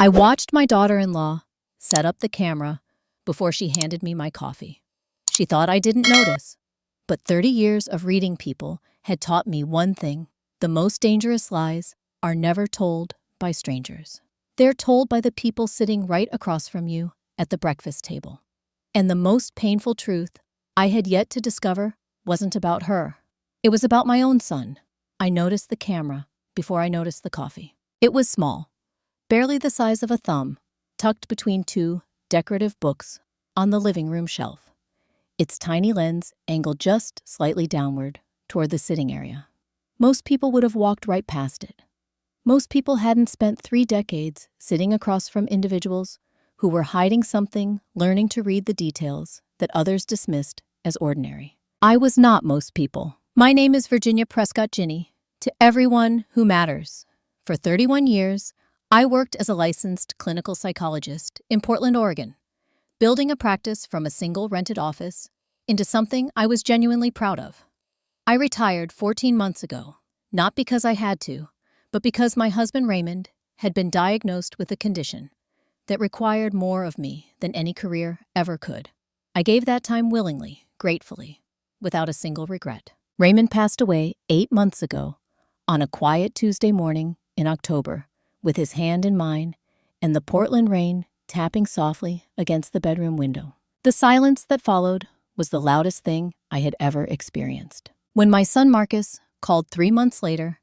I watched my daughter-in-law set up the camera before she handed me my coffee. She thought I didn't notice, but 30 years of reading people had taught me one thing: the most dangerous lies are never told by strangers. They're told by the people sitting right across from you at the breakfast table. And the most painful truth I had yet to discover wasn't about her. It was about my own son. I noticed the camera before I noticed the coffee. It was small, barely the size of a thumb, tucked between two decorative books on the living room shelf. Its tiny lens angled just slightly downward toward the sitting area. Most people would have walked right past it. Most people hadn't spent 3 decades sitting across from individuals who were hiding something, learning to read the details that others dismissed as ordinary. I was not most people. My name is Virginia Prescott Ginny, to everyone who matters. For 31 years, I worked as a licensed clinical psychologist in Portland, Oregon, building a practice from a single rented office into something I was genuinely proud of. I retired 14 months ago, not because I had to, but because my husband Raymond had been diagnosed with a condition that required more of me than any career ever could. I gave that time willingly, gratefully, without a single regret. Raymond passed away 8 months ago on a quiet Tuesday morning in October, with his hand in mine and the Portland rain tapping softly against the bedroom window. The silence that followed was the loudest thing I had ever experienced. When my son Marcus called 3 months later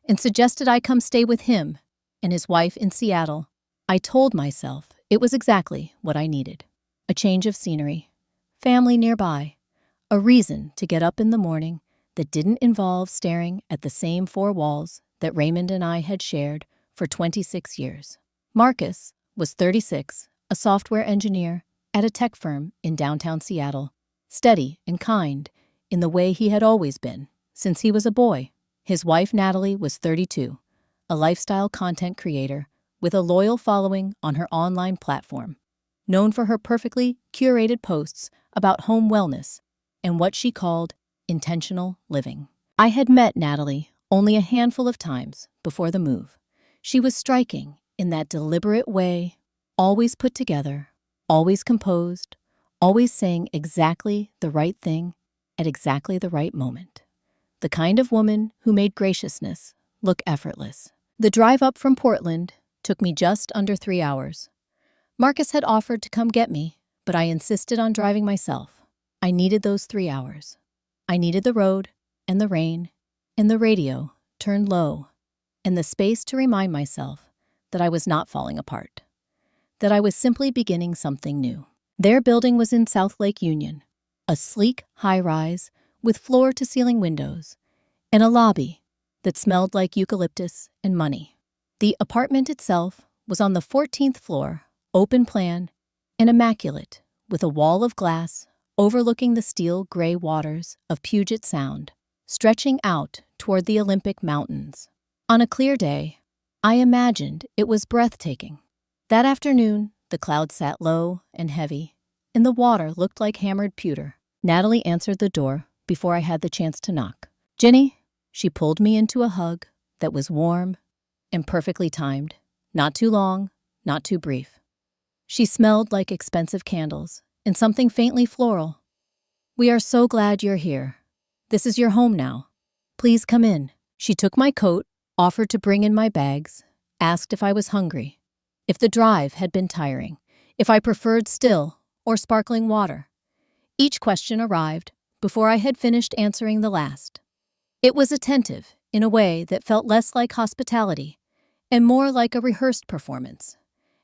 and suggested I come stay with him and his wife in Seattle, I told myself it was exactly what I needed. A change of scenery, family nearby, a reason to get up in the morning that didn't involve staring at the same 4 walls that Raymond and I had shared for 26 years. Marcus was 36, a software engineer at a tech firm in downtown Seattle, steady and kind in the way he had always been since he was a boy. His wife Natalie was 32, a lifestyle content creator with a loyal following on her online platform, known for her perfectly curated posts about home wellness and what she called intentional living. I had met Natalie only a handful of times before the move. She was striking in that deliberate way, always put together, always composed, always saying exactly the right thing at exactly the right moment. The kind of woman who made graciousness look effortless. The drive up from Portland took me just under 3 hours. Marcus had offered to come get me, but I insisted on driving myself. I needed those 3 hours. I needed the road and the rain and the radio turned low and the space to remind myself that I was not falling apart, that I was simply beginning something new. Their building was in South Lake Union, a sleek high-rise with floor-to-ceiling windows and a lobby that smelled like eucalyptus and money. The apartment itself was on the 14th floor, open plan, and immaculate, with a wall of glass overlooking the steel gray waters of Puget Sound, stretching out toward the Olympic Mountains. On a clear day, I imagined it was breathtaking. That afternoon, the clouds sat low and heavy, and the water looked like hammered pewter. Natalie answered the door before I had the chance to knock. "Ginny," she pulled me into a hug that was warm and perfectly timed, not too long, not too brief. She smelled like expensive candles and something faintly floral. "We are so glad you're here. This is your home now. Please come in." She took my coat, offered to bring in my bags, asked if I was hungry, if the drive had been tiring, if I preferred still or sparkling water. Each question arrived before I had finished answering the last. It was attentive in a way that felt less like hospitality and more like a rehearsed performance,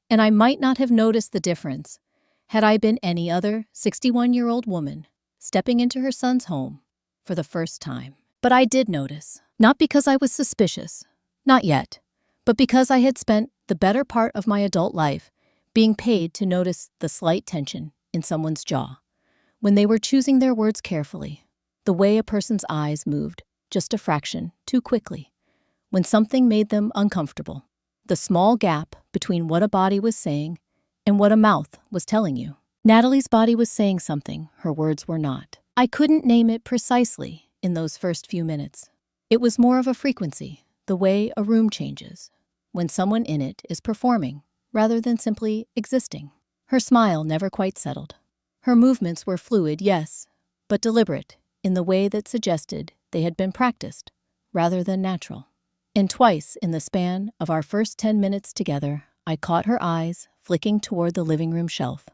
and I might not have noticed the difference had I been any other 61-year-old woman stepping into her son's home for the first time. But I did notice, not because I was suspicious, not yet, but because I had spent the better part of my adult life being paid to notice the slight tension in someone's jaw, when they were choosing their words carefully, the way a person's eyes moved just a fraction too quickly, when something made them uncomfortable, the small gap between what a body was saying and what a mouth was telling you. Natalie's body was saying something her words were not. I couldn't name it precisely in those first few minutes. It was more of a frequency, the way a room changes, when someone in it is performing, rather than simply existing. Her smile never quite settled. Her movements were fluid, yes, but deliberate in the way that suggested they had been practiced rather than natural. And twice in the span of our first 10 minutes together, I caught her eyes flicking toward the living room shelf.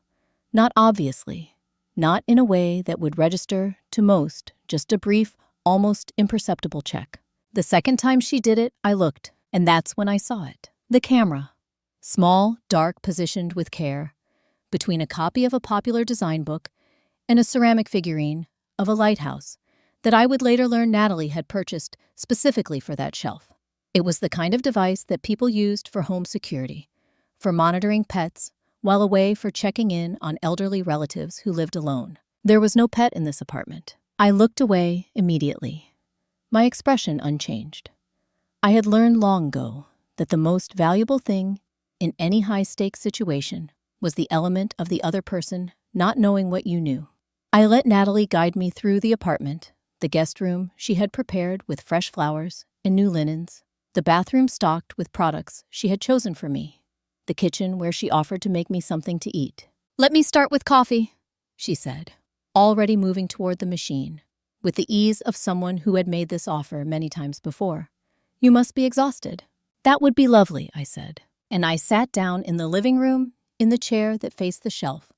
Not obviously, not in a way that would register to most, just a brief, almost imperceptible check. The second time she did it, I looked, and that's when I saw it. The camera. Small, dark, positioned with care, between a copy of a popular design book and a ceramic figurine of a lighthouse that I would later learn Natalie had purchased specifically for that shelf. It was the kind of device that people used for home security, for monitoring pets, while away for checking in on elderly relatives who lived alone. There was no pet in this apartment. I looked away immediately, my expression unchanged. I had learned long ago that the most valuable thing in any high-stakes situation was the element of the other person not knowing what you knew. I let Natalie guide me through the apartment, the guest room she had prepared with fresh flowers and new linens, the bathroom stocked with products she had chosen for me, the kitchen where she offered to make me something to eat. "Let me start with coffee," she said, already moving toward the machine, with the ease of someone who had made this offer many times before. "You must be exhausted." "That would be lovely," I said, and I sat down in the living room in the chair that faced the shelf,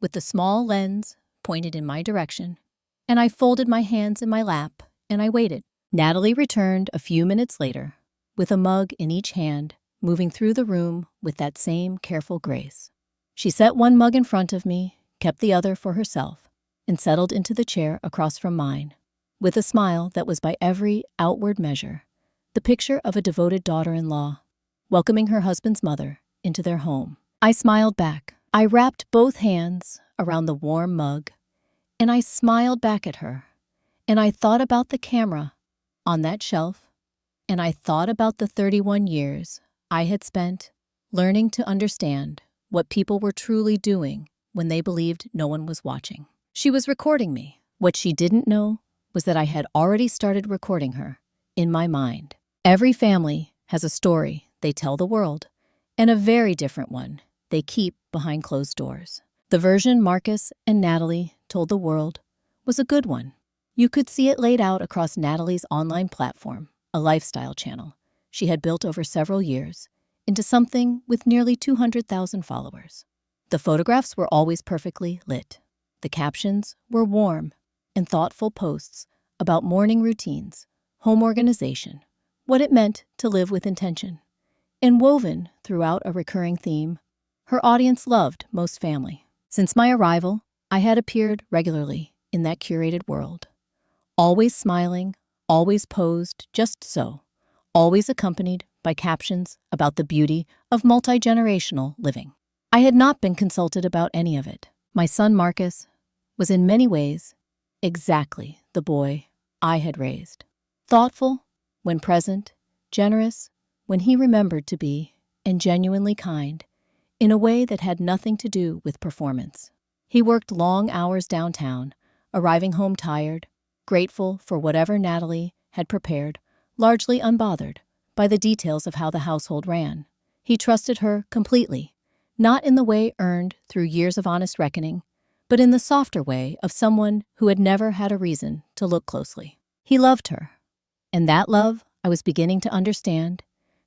with the small lens pointed in my direction, and I folded my hands in my lap and I waited. Natalie returned a few minutes later, with a mug in each hand, moving through the room with that same careful grace. She set one mug in front of me, kept the other for herself, and settled into the chair across from mine, with a smile that was by every outward measure the picture of a devoted daughter-in-law, welcoming her husband's mother into their home. I smiled back. I wrapped both hands around the warm mug, and I smiled back at her, and I thought about the camera on that shelf, and I thought about the 31 years I had spent learning to understand what people were truly doing when they believed no one was watching. She was recording me. What she didn't know was that I had already started recording her in my mind. Every family has a story they tell the world, and a very different one they keep behind closed doors. The version Marcus and Natalie told the world was a good one. You could see it laid out across Natalie's online platform, a lifestyle channel she had built over several years into something with nearly 200,000 followers. The photographs were always perfectly lit. The captions were warm and thoughtful posts about morning routines, home organization, what it meant to live with intention. And woven throughout a recurring theme, her audience loved most family. Since my arrival, I had appeared regularly in that curated world. Always smiling, always posed just so, always accompanied by captions about the beauty of multi-generational living. I had not been consulted about any of it. My son Marcus was in many ways exactly the boy I had raised. Thoughtful when present, generous when he remembered to be, and genuinely kind in a way that had nothing to do with performance. He worked long hours downtown, arriving home tired, grateful for whatever Natalie had prepared, largely unbothered by the details of how the household ran. He trusted her completely, not in the way earned through years of honest reckoning, but in the softer way of someone who had never had a reason to look closely. He loved her, and that love, I was beginning to understand,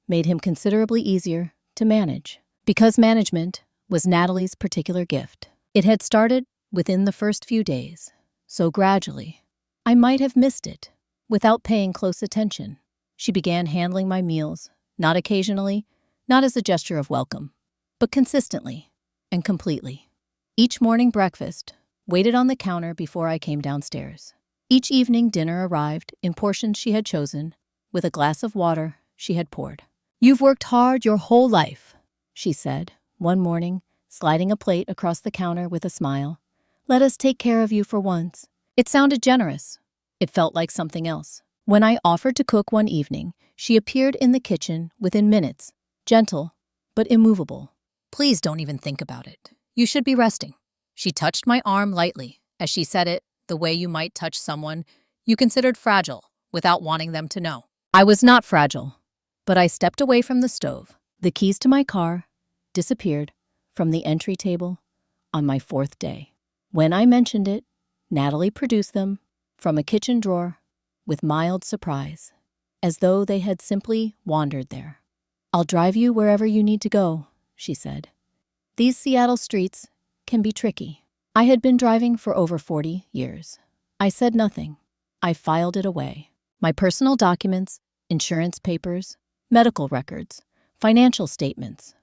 made him considerably easier to manage. Because management was Natalie's particular gift. It had started within the first few days, so gradually, I might have missed it without paying close attention. She began handling my meals, not occasionally, not as a gesture of welcome, but consistently and completely. Each morning breakfast waited on the counter before I came downstairs. Each evening dinner arrived in portions she had chosen, with a glass of water she had poured. "You've worked hard your whole life," she said, one morning, sliding a plate across the counter with a smile. "Let us take care of you for once." It sounded generous. It felt like something else. When I offered to cook one evening, she appeared in the kitchen within minutes, gentle but immovable. "Please don't even think about it. You should be resting." She touched my arm lightly as she said it, the way you might touch someone you considered fragile without wanting them to know. I was not fragile, but I stepped away from the stove, the keys to my car disappeared from the entry table on my 4th day. When I mentioned it, Natalie produced them from a kitchen drawer with mild surprise, as though they had simply wandered there. "I'll drive you wherever you need to go," she said. "These Seattle streets can be tricky." I had been driving for over 40 years. I said nothing. I filed it away. My personal documents, insurance papers, medical records, financial statements.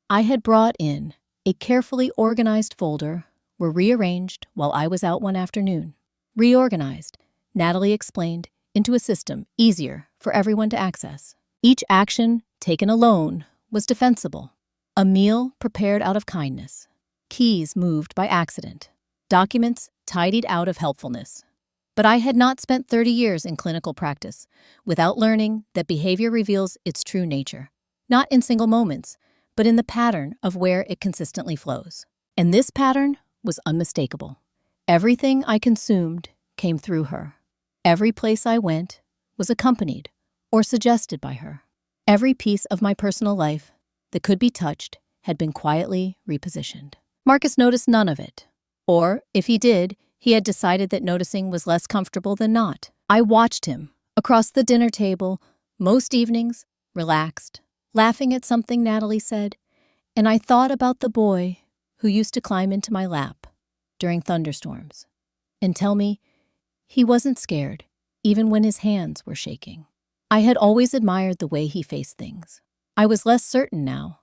I had brought in a carefully organized folder were rearranged while I was out one afternoon. Reorganized, Natalie explained, into a system easier for everyone to access. Each action taken alone was defensible. A meal prepared out of kindness. Keys moved by accident. Documents tidied out of helpfulness. But I had not spent 30 years in clinical practice without learning that behavior reveals its true nature, not in single moments, but in the pattern of where it consistently flows. And this pattern was unmistakable. Everything I consumed came through her. Every place I went was accompanied or suggested by her. Every piece of my personal life that could be touched had been quietly repositioned. Marcus noticed none of it. Or, if he did, he had decided that noticing was less comfortable than not. I watched him, across the dinner table, most evenings, relaxed, laughing at something Natalie said, and I thought about the boy who used to climb into my lap during thunderstorms and tell me he wasn't scared, even when his hands were shaking. I had always admired the way he faced things. I was less certain now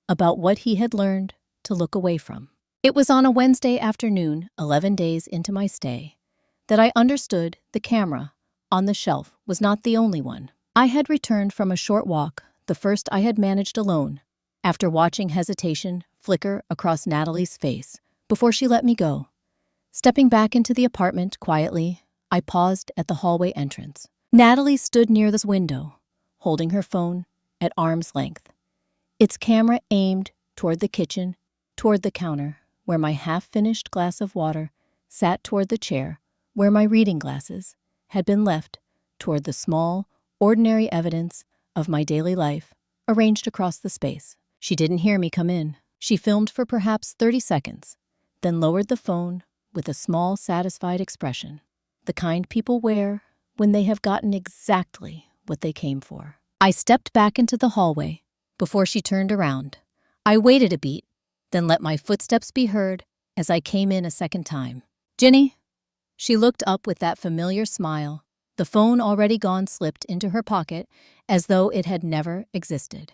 about what he had learned to look away from. It was on a Wednesday afternoon, 11 days into my stay, that I understood the camera on the shelf was not the only one. I had returned from a short walk, the first I had managed alone, after watching hesitation flicker across Natalie's face before she let me go. Stepping back into the apartment quietly, I paused at the hallway entrance. Natalie stood near this window, holding her phone at arm's length, its camera aimed toward the kitchen, toward the counter, where my half-finished glass of water sat, toward the chair where my reading glasses had been left, toward the small, ordinary evidence of my daily life arranged across the space. She didn't hear me come in. She filmed for perhaps 30 seconds, then lowered the phone with a small, satisfied expression, the kind people wear when they have gotten exactly what they came for. I stepped back into the hallway before she turned around. I waited a beat, then let my footsteps be heard as I came in a second time. "Ginny?" She looked up with that familiar smile, the phone already gone slipped into her pocket as though it had never existed.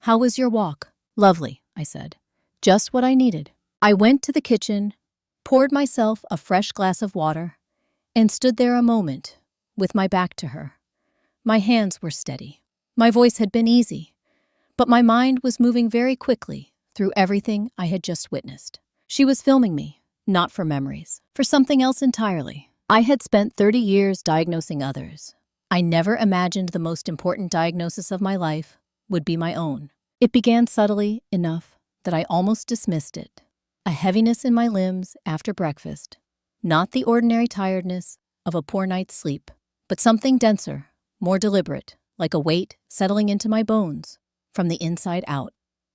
"How was your walk?" "Lovely," I said. "Just what I needed." I went to the kitchen, poured myself a fresh glass of water, and stood there a moment with my back to her. My hands were steady. My voice had been easy, but my mind was moving very quickly through everything I had just witnessed. She was filming me, not for memories, for something else entirely. I had spent 30 years diagnosing others. I never imagined the most important diagnosis of my life would be my own. It began subtly enough that I almost dismissed it. A heaviness in my limbs after breakfast, not the ordinary tiredness of a poor night's sleep, but something denser, more deliberate, like a weight settling into my bones from the inside out.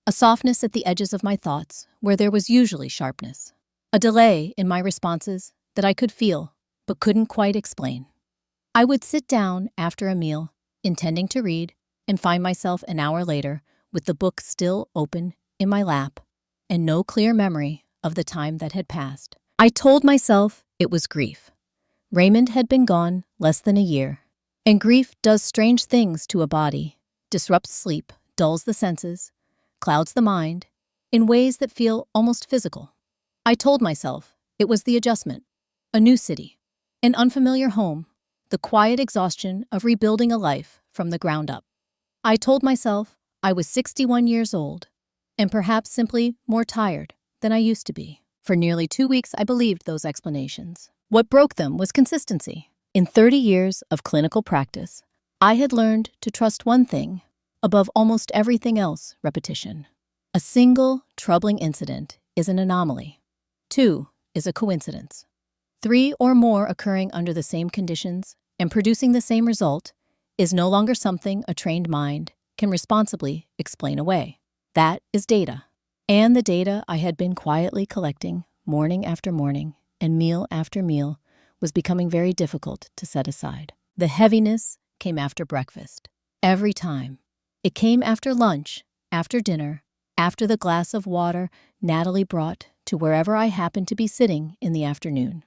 A softness at the edges of my thoughts where there was usually sharpness. A delay in my responses that I could feel but couldn't quite explain. I would sit down after a meal, intending to read, and find myself an hour later with the book still open in my lap and no clear memory of the time that had passed. I told myself it was grief. Raymond had been gone less than a year, and grief does strange things to a body, disrupts sleep, dulls the senses, clouds the mind, in ways that feel almost physical. I told myself it was the adjustment, a new city, an unfamiliar home, the quiet exhaustion of rebuilding a life from the ground up. I told myself I was 61 years old, and perhaps simply more tired than I used to be. For nearly 2 weeks, I believed those explanations. What broke them was consistency. In 30 years of clinical practice, I had learned to trust one thing above almost everything else: repetition. A single troubling incident is an anomaly. 2 is a coincidence. 3 or more occurring under the same conditions and producing the same result is no longer something a trained mind can responsibly explain away. That is data. And the data I had been quietly collecting morning after morning and meal after meal was becoming very difficult to set aside. The heaviness came after breakfast. Every time. It came after lunch, after dinner, after the glass of water Natalie brought to wherever I happened to be sitting in the afternoon.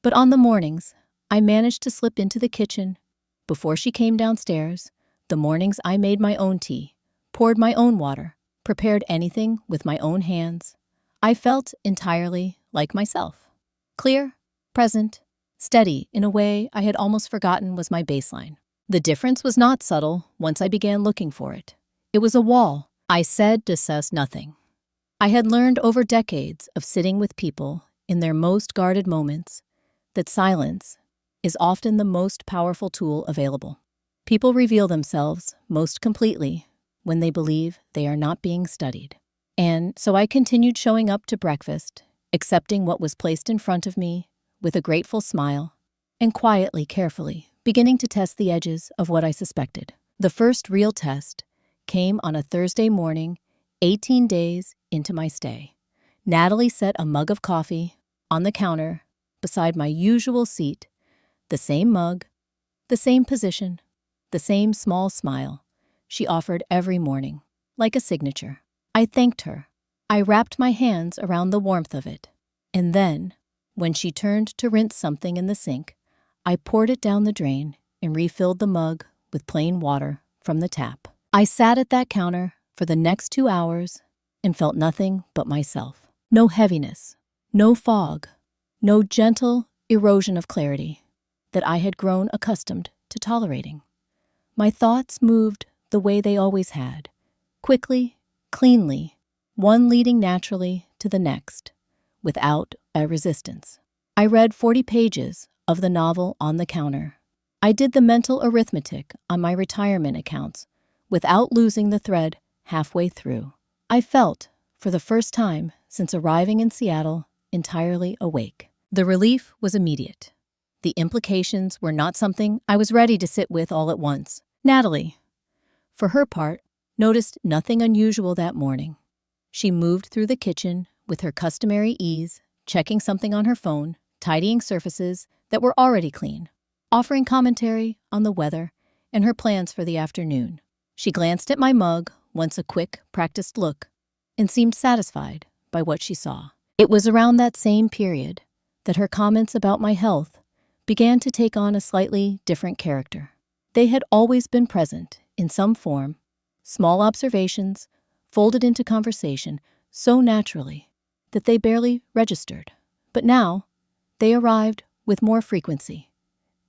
But on the mornings, I managed to slip into the kitchen. Before she came downstairs, the mornings I made my own tea, poured my own water, prepared anything with my own hands. I felt entirely like myself. Clear, present, steady in a way I had almost forgotten was my baseline. The difference was not subtle once I began looking for it. It was a wall. I said to Sess nothing. I had learned over decades of sitting with people in their most guarded moments that silence is often the most powerful tool available. People reveal themselves most completely when they believe they are not being studied. And so I continued showing up to breakfast, accepting what was placed in front of me with a grateful smile, and quietly, carefully, beginning to test the edges of what I suspected. The first real test came on a Thursday morning, 18 days into my stay. Natalie set a mug of coffee on the counter beside my usual seat, the same mug, the same position, the same small smile she offered every morning, like a signature. I thanked her. I wrapped my hands around the warmth of it. And then, when she turned to rinse something in the sink, I poured it down the drain and refilled the mug with plain water from the tap. I sat at that counter for the next 2 hours and felt nothing but myself. No heaviness, no fog, no gentle erosion of clarity that I had grown accustomed to tolerating. My thoughts moved the way they always had, quickly, cleanly, one leading naturally to the next, without a resistance. I read 40 pages of the novel on the counter. I did the mental arithmetic on my retirement accounts without losing the thread halfway through. I felt, for the first time since arriving in Seattle, entirely awake. The relief was immediate. The implications were not something I was ready to sit with all at once. Natalie, for her part, noticed nothing unusual that morning. She moved through the kitchen with her customary ease, checking something on her phone, tidying surfaces that were already clean, offering commentary on the weather and her plans for the afternoon. She glanced at my mug, once a quick, practiced look, and seemed satisfied by what she saw. It was around that same period that her comments about my health began to take on a slightly different character. They had always been present in some form, small observations folded into conversation so naturally that they barely registered. But now, they arrived with more frequency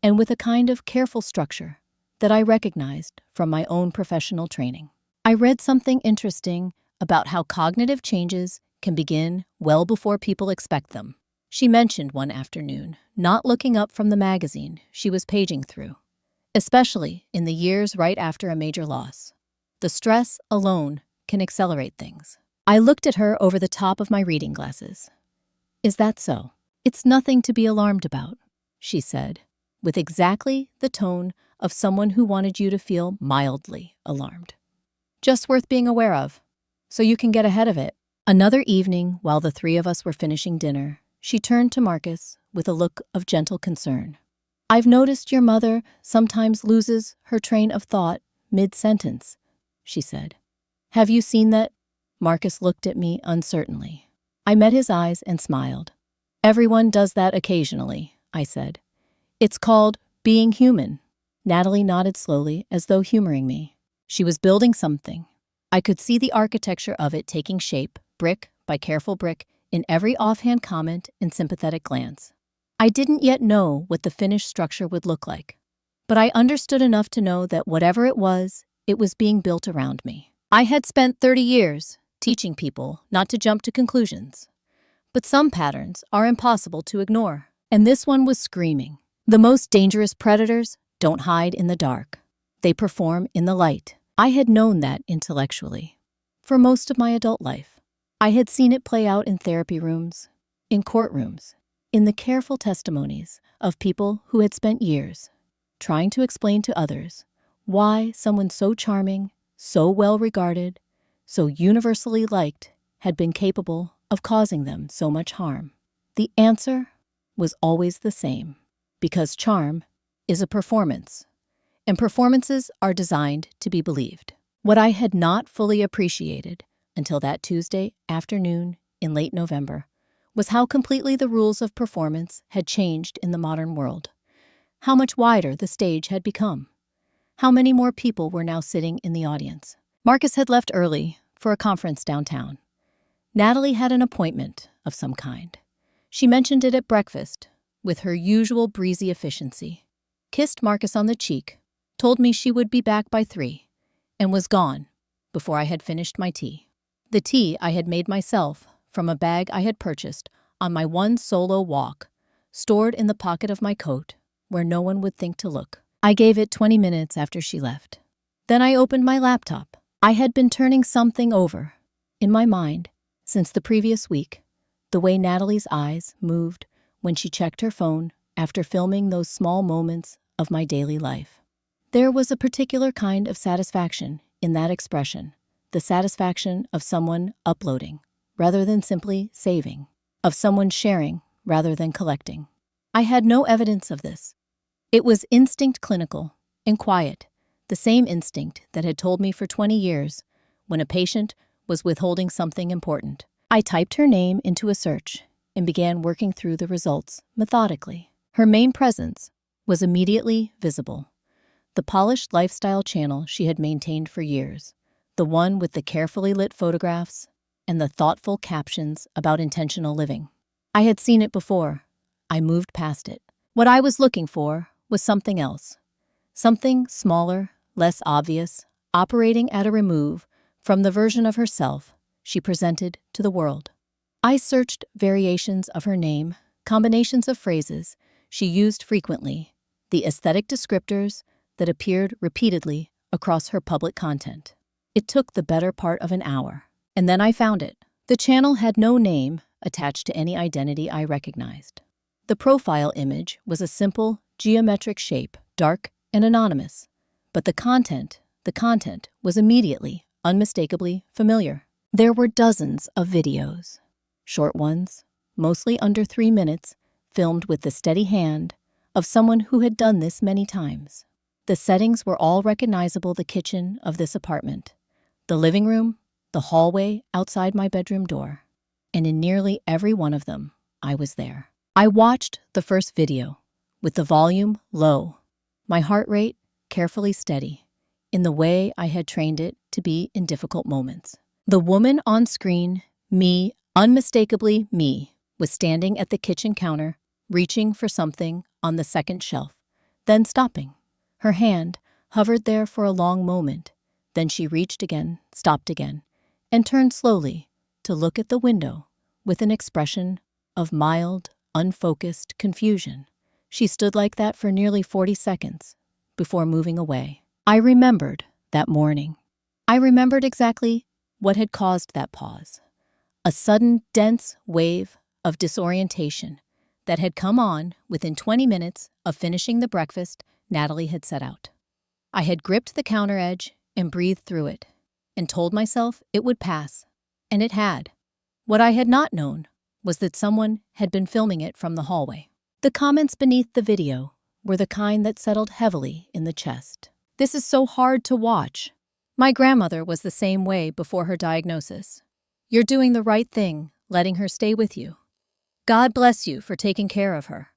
and with a kind of careful structure that I recognized from my own professional training. I read something interesting about how cognitive changes can begin well before people expect them. She mentioned one afternoon not looking up from the magazine she was paging through, especially in the years right after a major loss. The stress alone can accelerate things. I looked at her over the top of my reading glasses. Is that so? It's nothing to be alarmed about, she said, with exactly the tone of someone who wanted you to feel mildly alarmed. Just worth being aware of, so you can get ahead of it. Another evening, while the three of us were finishing dinner, she turned to Marcus with a look of gentle concern. I've noticed your mother sometimes loses her train of thought mid-sentence, she said. Have you seen that? Marcus looked at me uncertainly. I met his eyes and smiled. Everyone does that occasionally, I said. It's called being human. Natalie nodded slowly as though humoring me. She was building something. I could see the architecture of it taking shape, brick by careful brick, in every offhand comment and sympathetic glance. I didn't yet know what the finished structure would look like, but I understood enough to know that whatever it was being built around me. I had spent 30 years teaching people not to jump to conclusions, but some patterns are impossible to ignore, and this one was screaming. The most dangerous predators don't hide in the dark. They perform in the light. I had known that intellectually for most of my adult life. I had seen it play out in therapy rooms, in courtrooms, in the careful testimonies of people who had spent years trying to explain to others why someone so charming, so well regarded, so universally liked had been capable of causing them so much harm? The answer was always the same, because charm is a performance, and performances are designed to be believed. What I had not fully appreciated until that Tuesday afternoon in late November was how completely the rules of performance had changed in the modern world, how much wider the stage had become, how many more people were now sitting in the audience. Marcus had left early for a conference downtown. Natalie had an appointment of some kind. She mentioned it at breakfast with her usual breezy efficiency, kissed Marcus on the cheek, told me she would be back by 3, and was gone before I had finished my tea. The tea I had made myself from a bag I had purchased on my one solo walk, stored in the pocket of my coat where no one would think to look. I gave it 20 minutes after she left. Then I opened my laptop. I had been turning something over in my mind since the previous week, the way Natalie's eyes moved when she checked her phone after filming those small moments of my daily life. There was a particular kind of satisfaction in that expression, the satisfaction of someone uploading rather than simply saving, of someone sharing rather than collecting. I had no evidence of this. It was instinct, clinical and quiet, the same instinct that had told me for 20 years when a patient was withholding something important. I typed her name into a search and began working through the results methodically. Her main presence was immediately visible. The polished lifestyle channel she had maintained for years, the one with the carefully lit photographs and the thoughtful captions about intentional living. I had seen it before. I moved past it. What I was looking for was something else. Something smaller, less obvious, operating at a remove from the version of herself she presented to the world. I searched variations of her name, combinations of phrases she used frequently, the aesthetic descriptors that appeared repeatedly across her public content. It took the better part of an hour, and then I found it. The channel had no name attached to any identity I recognized. The profile image was a simple, geometric shape, dark and anonymous, but the content was immediately, unmistakably familiar. There were dozens of videos, short ones, mostly under 3 minutes, filmed with the steady hand of someone who had done this many times. The settings were all recognizable: the kitchen of this apartment, the living room, the hallway outside my bedroom door, and in nearly every one of them, I was there. I watched the first video with the volume low, my heart rate carefully steady, in the way I had trained it to be in difficult moments. The woman on screen, me, unmistakably me, was standing at the kitchen counter, reaching for something on the second shelf, then stopping. Her hand hovered there for a long moment, then she reached again, stopped again, and turned slowly to look at the window with an expression of mild, unfocused confusion. She stood like that for nearly 40 seconds before moving away. I remembered that morning. I remembered exactly what had caused that pause. A sudden, dense wave of disorientation that had come on within 20 minutes of finishing the breakfast Natalie had set out. I had gripped the counter edge and breathed through it, and told myself it would pass, and it had. What I had not known was that someone had been filming it from the hallway. The comments beneath the video were the kind that settled heavily in the chest. "This is so hard to watch. My grandmother was the same way before her diagnosis. You're doing the right thing, letting her stay with you. God bless you for taking care of her.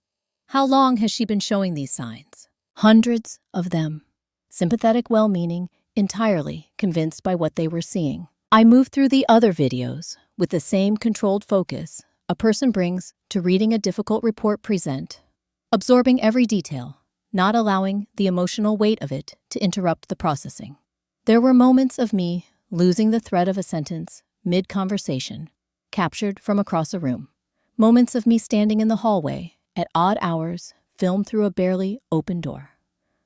How long has she been showing these signs?" Hundreds of them. Sympathetic, well-meaning, entirely convinced by what they were seeing. I moved through the other videos with the same controlled focus a person brings to reading a difficult report present, absorbing every detail, not allowing the emotional weight of it to interrupt the processing. There were moments of me losing the thread of a sentence mid-conversation, captured from across a room. Moments of me standing in the hallway at odd hours, filmed through a barely open door.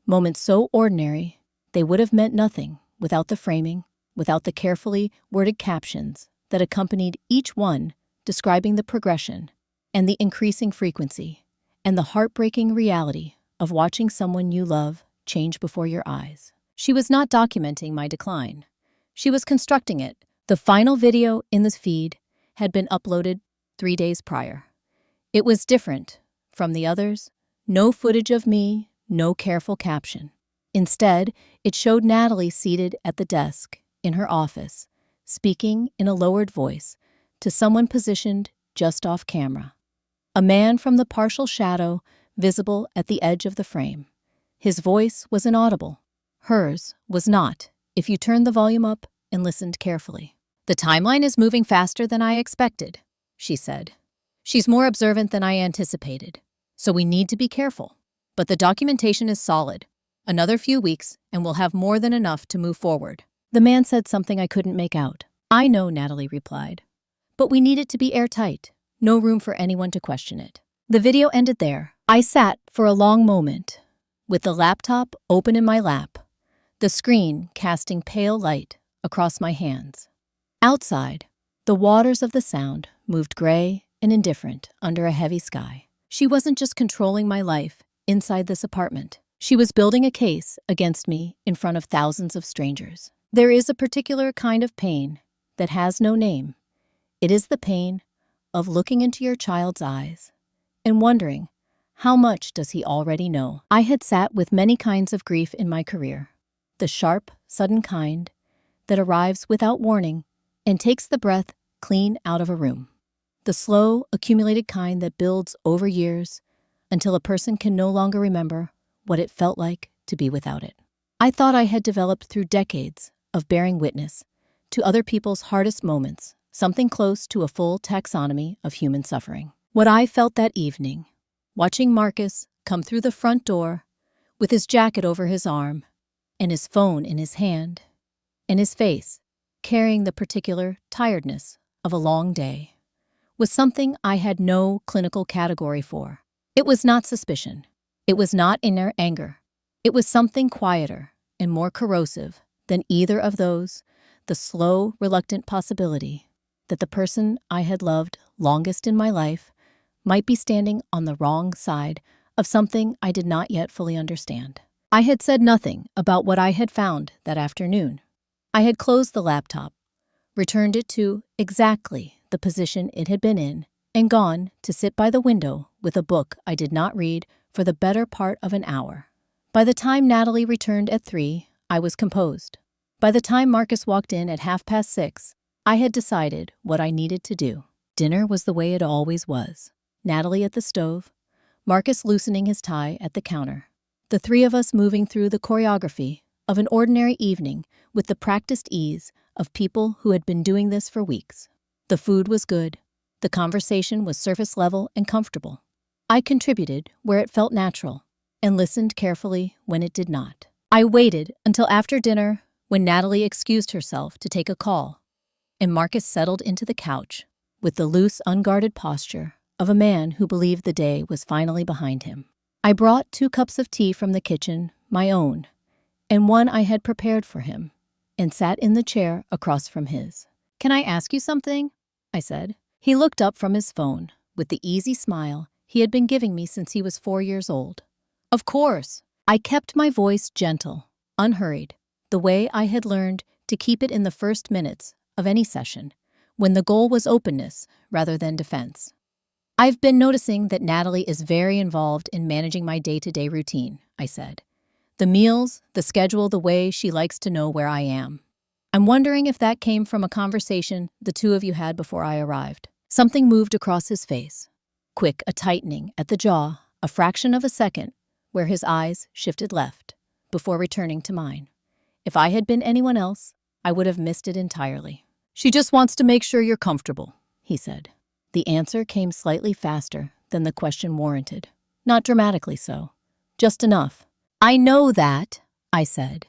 Moments so ordinary they would have meant nothing without the framing, without the carefully worded captions that accompanied each one, describing the progression and the increasing frequency and the heartbreaking reality of watching someone you love change before your eyes. She was not documenting my decline. She was constructing it The final video in the feed had been uploaded 3 days prior. It was different from the others. No footage of me, no careful caption. Instead, it showed Natalie seated at the desk in her office, speaking in a lowered voice to someone positioned just off camera. A man from the partial shadow visible at the edge of the frame. His voice was inaudible. Hers was not, if you turned the volume up and listened carefully. "The timeline is moving faster than I expected," she said. "She's more observant than I anticipated, so we need to be careful. But the documentation is solid. Another few weeks, and we'll have more than enough to move forward." The man said something I couldn't make out. "I know," Natalie replied. "But we need it to be airtight. No room for anyone to question it." The video ended there. I sat for a long moment, with the laptop open in my lap, the screen casting pale light across my hands. Outside, the waters of the Sound moved gray and indifferent under a heavy sky. She wasn't just controlling my life inside this apartment. She was building a case against me in front of thousands of strangers. There is a particular kind of pain that has no name. It is the pain of looking into your child's eyes and wondering, how much does he already know? I had sat with many kinds of grief in my career. The sharp, sudden kind that arrives without warning and takes the breath clean out of a room. The slow, accumulated kind that builds over years until a person can no longer remember what it felt like to be without it. I thought I had developed through decades of bearing witness to other people's hardest moments, something close to a full taxonomy of human suffering. What I felt that evening, watching Marcus come through the front door with his jacket over his arm and his phone in his hand, and his face carrying the particular tiredness of a long day, was something I had no clinical category for. It was not suspicion. It was not inner anger. It was something quieter and more corrosive than either of those, the slow, reluctant possibility that the person I had loved longest in my life might be standing on the wrong side of something I did not yet fully understand. I had said nothing about what I had found that afternoon. I had closed the laptop, returned it to exactly the position it had been in, and gone to sit by the window with a book I did not read for the better part of an hour. By the time Natalie returned at 3, I was composed. By the time Marcus walked in at 6:30, I had decided what I needed to do. Dinner was the way it always was. Natalie at the stove, Marcus loosening his tie at the counter. The three of us moving through the choreography of an ordinary evening with the practiced ease of people who had been doing this for weeks. The food was good. The conversation was surface level and comfortable. I contributed where it felt natural and listened carefully when it did not. I waited until after dinner when Natalie excused herself to take a call, and Marcus settled into the couch with the loose, unguarded posture of a man who believed the day was finally behind him. I brought 2 cups of tea from the kitchen, my own, and one I had prepared for him, and sat in the chair across from his. "Can I ask you something?" I said. He looked up from his phone with the easy smile he had been giving me since he was 4 years old. "Of course." I kept my voice gentle, unhurried, the way I had learned to keep it in the first minutes of any session, when the goal was openness rather than defense. "I've been noticing that Natalie is very involved in managing my day-to-day routine," I said. "The meals, the schedule, the way she likes to know where I am. I'm wondering if that came from a conversation the two of you had before I arrived." Something moved across his face. Quick, a tightening at the jaw, a fraction of a second, where his eyes shifted left, before returning to mine. If I had been anyone else, I would have missed it entirely. "She just wants to make sure you're comfortable," he said. The answer came slightly faster than the question warranted. Not dramatically so. Just enough. "I know that," I said.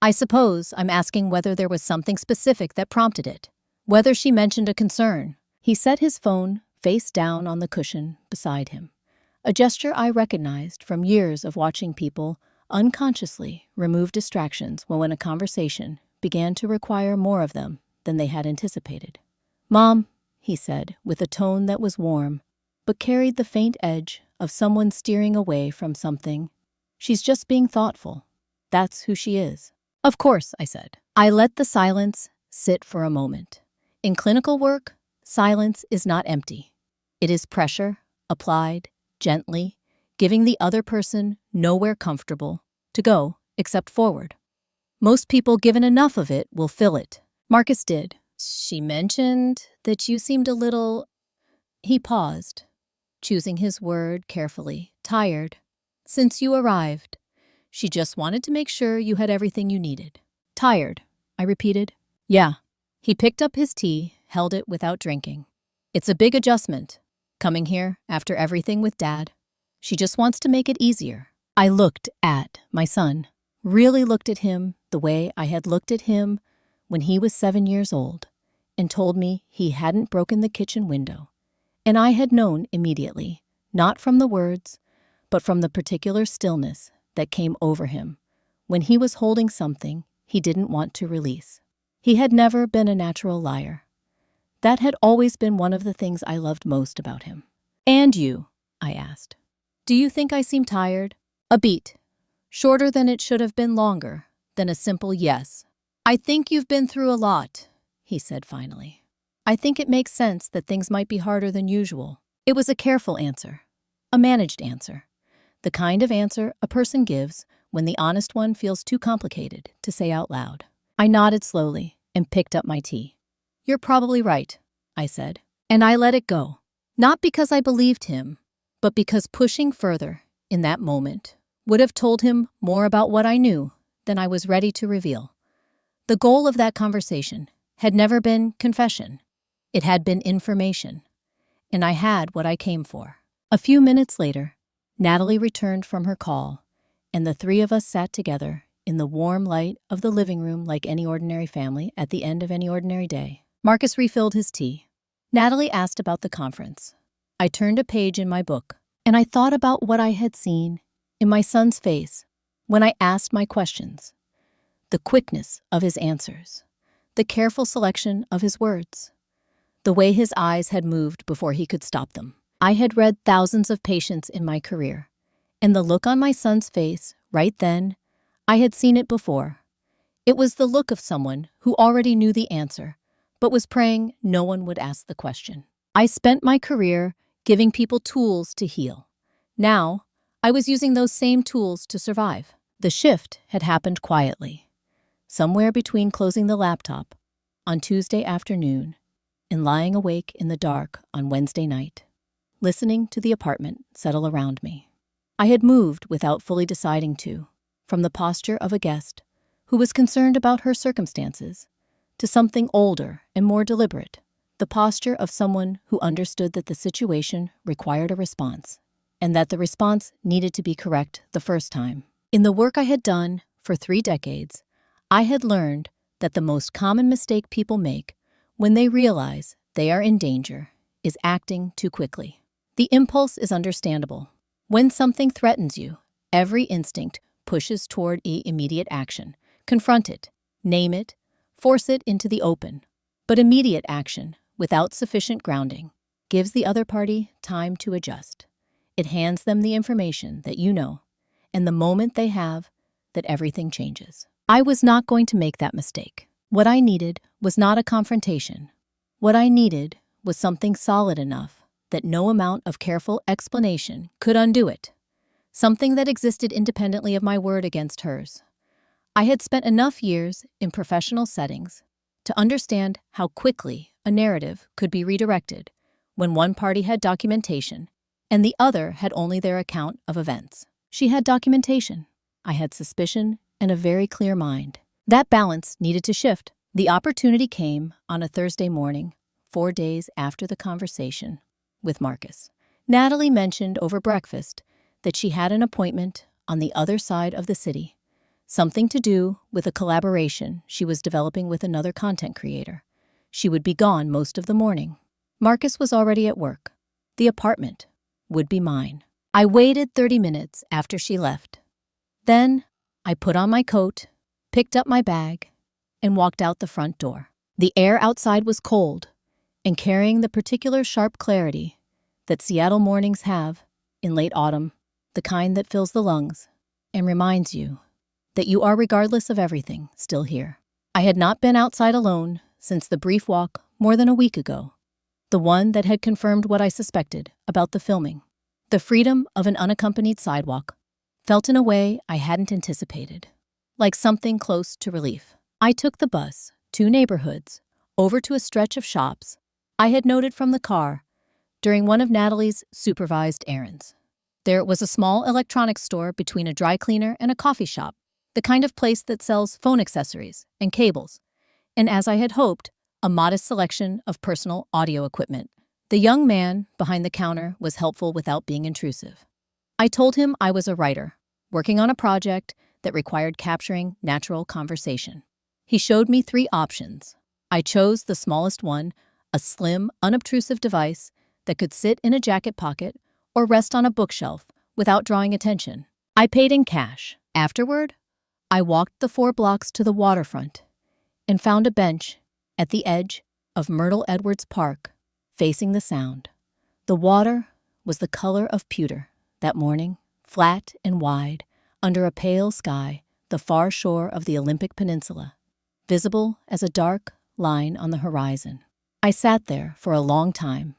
"I suppose I'm asking whether there was something specific that prompted it. Whether she mentioned a concern." He set his phone face down on the cushion beside him, a gesture I recognized from years of watching people unconsciously remove distractions when a conversation began to require more of them than they had anticipated. "Mom," he said with a tone that was warm, but carried the faint edge of someone steering away from something. "She's just being thoughtful. That's who she is." "Of course," I said. I let the silence sit for a moment. In clinical work, silence is not empty. It is pressure, applied, gently, giving the other person nowhere comfortable to go except forward. Most people, given enough of it, will fill it. Marcus did. She mentioned that you seemed a little... He paused, choosing his word carefully. Tired. Since you arrived. She just wanted to make sure you had everything you needed. Tired, I repeated. Yeah. He picked up his tea, held it without drinking. It's a big adjustment, coming here after everything with Dad. She just wants to make it easier. I looked at my son, really looked at him the way I had looked at him when he was 7 years old, and told me he hadn't broken the kitchen window. And I had known immediately, not from the words, but from the particular stillness that came over him when he was holding something he didn't want to release. He had never been a natural liar. That had always been one of the things I loved most about him. And you, I asked. Do you think I seem tired? A beat. Shorter than it should have been, longer than a simple yes. I think you've been through a lot, he said finally. I think it makes sense that things might be harder than usual. It was a careful answer, a managed answer, the kind of answer a person gives when the honest one feels too complicated to say out loud. I nodded slowly and picked up my tea. You're probably right, I said, and I let it go. Not because I believed him, but because pushing further in that moment would have told him more about what I knew than I was ready to reveal. The goal of that conversation had never been confession. It had been information, and I had what I came for. A few minutes later, Natalie returned from her call, and the three of us sat together in the warm light of the living room like any ordinary family at the end of any ordinary day. Marcus refilled his tea. Natalie asked about the conference. I turned a page in my book, and I thought about what I had seen in my son's face when I asked my questions, the quickness of his answers, the careful selection of his words, the way his eyes had moved before he could stop them. I had read thousands of patients in my career, and the look on my son's face right then, I had seen it before. It was the look of someone who already knew the answer, but was praying no one would ask the question. I spent my career giving people tools to heal. Now, I was using those same tools to survive. The shift had happened quietly, somewhere between closing the laptop on Tuesday afternoon and lying awake in the dark on Wednesday night, listening to the apartment settle around me. I had moved without fully deciding to, from the posture of a guest who was concerned about her circumstances, to something older and more deliberate, the posture of someone who understood that the situation required a response, and that the response needed to be correct the first time. In the work I had done for 3 decades, I had learned that the most common mistake people make when they realize they are in danger is acting too quickly. The impulse is understandable. When something threatens you, every instinct pushes toward immediate action. Confront it, name it, force it into the open. But immediate action, without sufficient grounding, gives the other party time to adjust. It hands them the information that you know, and the moment they have, that everything changes. I was not going to make that mistake. What I needed was not a confrontation. What I needed was something solid enough that no amount of careful explanation could undo it. Something that existed independently of my word against hers. I had spent enough years in professional settings to understand how quickly a narrative could be redirected when one party had documentation and the other had only their account of events. She had documentation. I had suspicion and a very clear mind. That balance needed to shift. The opportunity came on a Thursday morning, 4 days after the conversation with Marcus. Natalie mentioned over breakfast that she had an appointment on the other side of the city, something to do with a collaboration she was developing with another content creator. She would be gone most of the morning. Marcus was already at work. The apartment would be mine. I waited 30 minutes after she left. Then I put on my coat, picked up my bag, and walked out the front door. The air outside was cold and carrying the particular sharp clarity that Seattle mornings have in late autumn, the kind that fills the lungs and reminds you that you are, regardless of everything, still here. I had not been outside alone since the brief walk more than a week ago, the one that had confirmed what I suspected about the filming. The freedom of an unaccompanied sidewalk felt in a way I hadn't anticipated, like something close to relief. I took the bus, 2 neighborhoods, over to a stretch of shops I had noted from the car during one of Natalie's supervised errands. There was a small electronics store between a dry cleaner and a coffee shop, the kind of place that sells phone accessories and cables, and as I had hoped, a modest selection of personal audio equipment. The young man behind the counter was helpful without being intrusive. I told him I was a writer, working on a project that required capturing natural conversation. He showed me 3 options. I chose the smallest one, a slim, unobtrusive device that could sit in a jacket pocket or rest on a bookshelf without drawing attention. I paid in cash. Afterward, I walked the 4 blocks to the waterfront and found a bench at the edge of Myrtle Edwards Park, facing the Sound. The water was the color of pewter that morning, flat and wide, under a pale sky, the far shore of the Olympic Peninsula, visible as a dark line on the horizon. I sat there for a long time,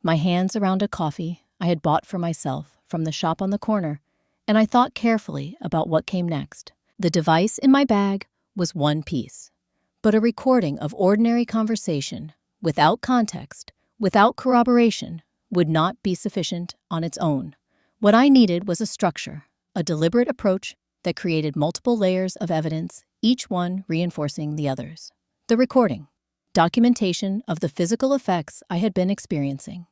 my hands around a coffee I had bought for myself from the shop on the corner, and I thought carefully about what came next. The device in my bag was one piece, but a recording of ordinary conversation, without context, without corroboration, would not be sufficient on its own. What I needed was a structure, a deliberate approach that created multiple layers of evidence, each one reinforcing the others. The recording, documentation of the physical effects I had been experiencing,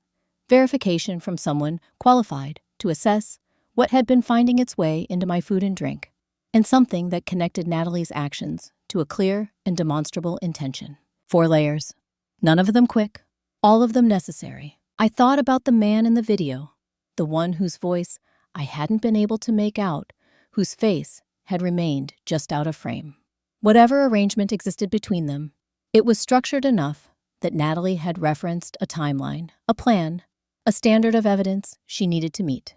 verification from someone qualified to assess what had been finding its way into my food and drink, and something that connected Natalie's actions to a clear and demonstrable intention. 4 layers, none of them quick, all of them necessary. I thought about the man in the video, the one whose voice I hadn't been able to make out, whose face had remained just out of frame. Whatever arrangement existed between them, it was structured enough that Natalie had referenced a timeline, a plan, a standard of evidence she needed to meet.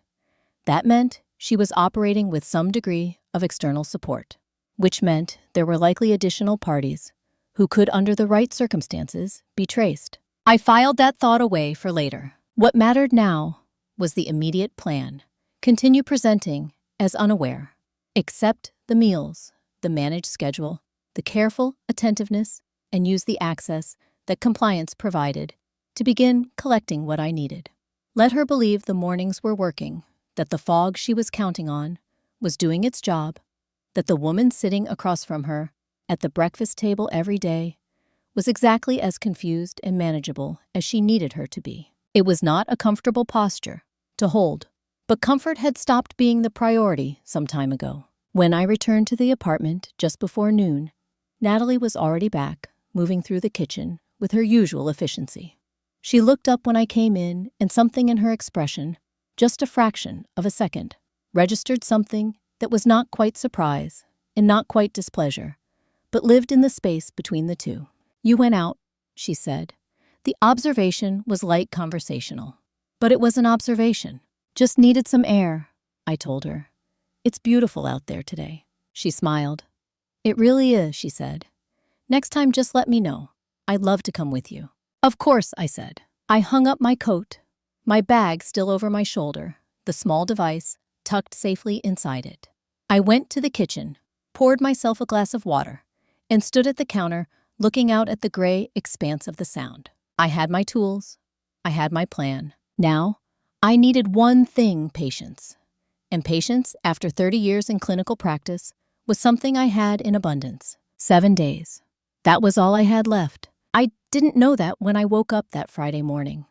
That meant she was operating with some degree of external support, which meant there were likely additional parties who could, under the right circumstances, be traced. I filed that thought away for later. What mattered now was the immediate plan. Continue presenting as unaware. Accept the meals, the managed schedule, the careful attentiveness, and use the access that compliance provided to begin collecting what I needed. Let her believe the mornings were working, that the fog she was counting on was doing its job, that the woman sitting across from her at the breakfast table every day was exactly as confused and manageable as she needed her to be. It was not a comfortable posture to hold, but comfort had stopped being the priority some time ago. When I returned to the apartment just before noon, Natalie was already back, moving through the kitchen with her usual efficiency. She looked up when I came in, and something in her expression, just a fraction of a second, registered something that was not quite surprise and not quite displeasure, but lived in the space between the two. "You went out," she said. The observation was light conversational, but it was an observation. "Just needed some air," I told her. "It's beautiful out there today." She smiled. "It really is," she said. "Next time just let me know. I'd love to come with you." "Of course," I said. I hung up my coat, my bag still over my shoulder, the small device tucked safely inside it. I went to the kitchen, poured myself a glass of water, and stood at the counter looking out at the gray expanse of the Sound. I had my tools. I had my plan. Now, I needed one thing: patience. And patience, after 30 years in clinical practice, was something I had in abundance. 7 days. That was all I had left. I didn't know that when I woke up that Friday morning.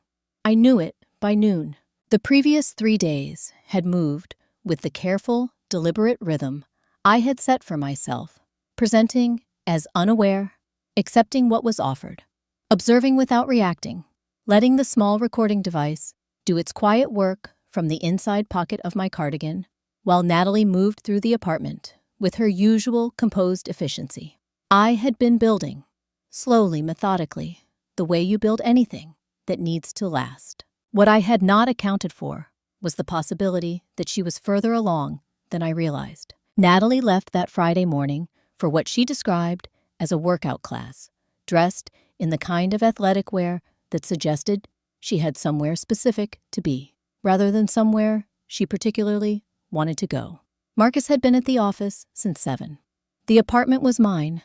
I knew it by noon. The previous 3 days had moved with the careful, deliberate rhythm I had set for myself, presenting as unaware, accepting what was offered, observing without reacting, letting the small recording device do its quiet work from the inside pocket of my cardigan, while Natalie moved through the apartment with her usual composed efficiency. I had been building, slowly, methodically, the way you build anything that needs to last. What I had not accounted for was the possibility that she was further along than I realized. Natalie left that Friday morning for what she described as a workout class, dressed in the kind of athletic wear that suggested she had somewhere specific to be, rather than somewhere she particularly wanted to go. Marcus had been at the office since 7. The apartment was mine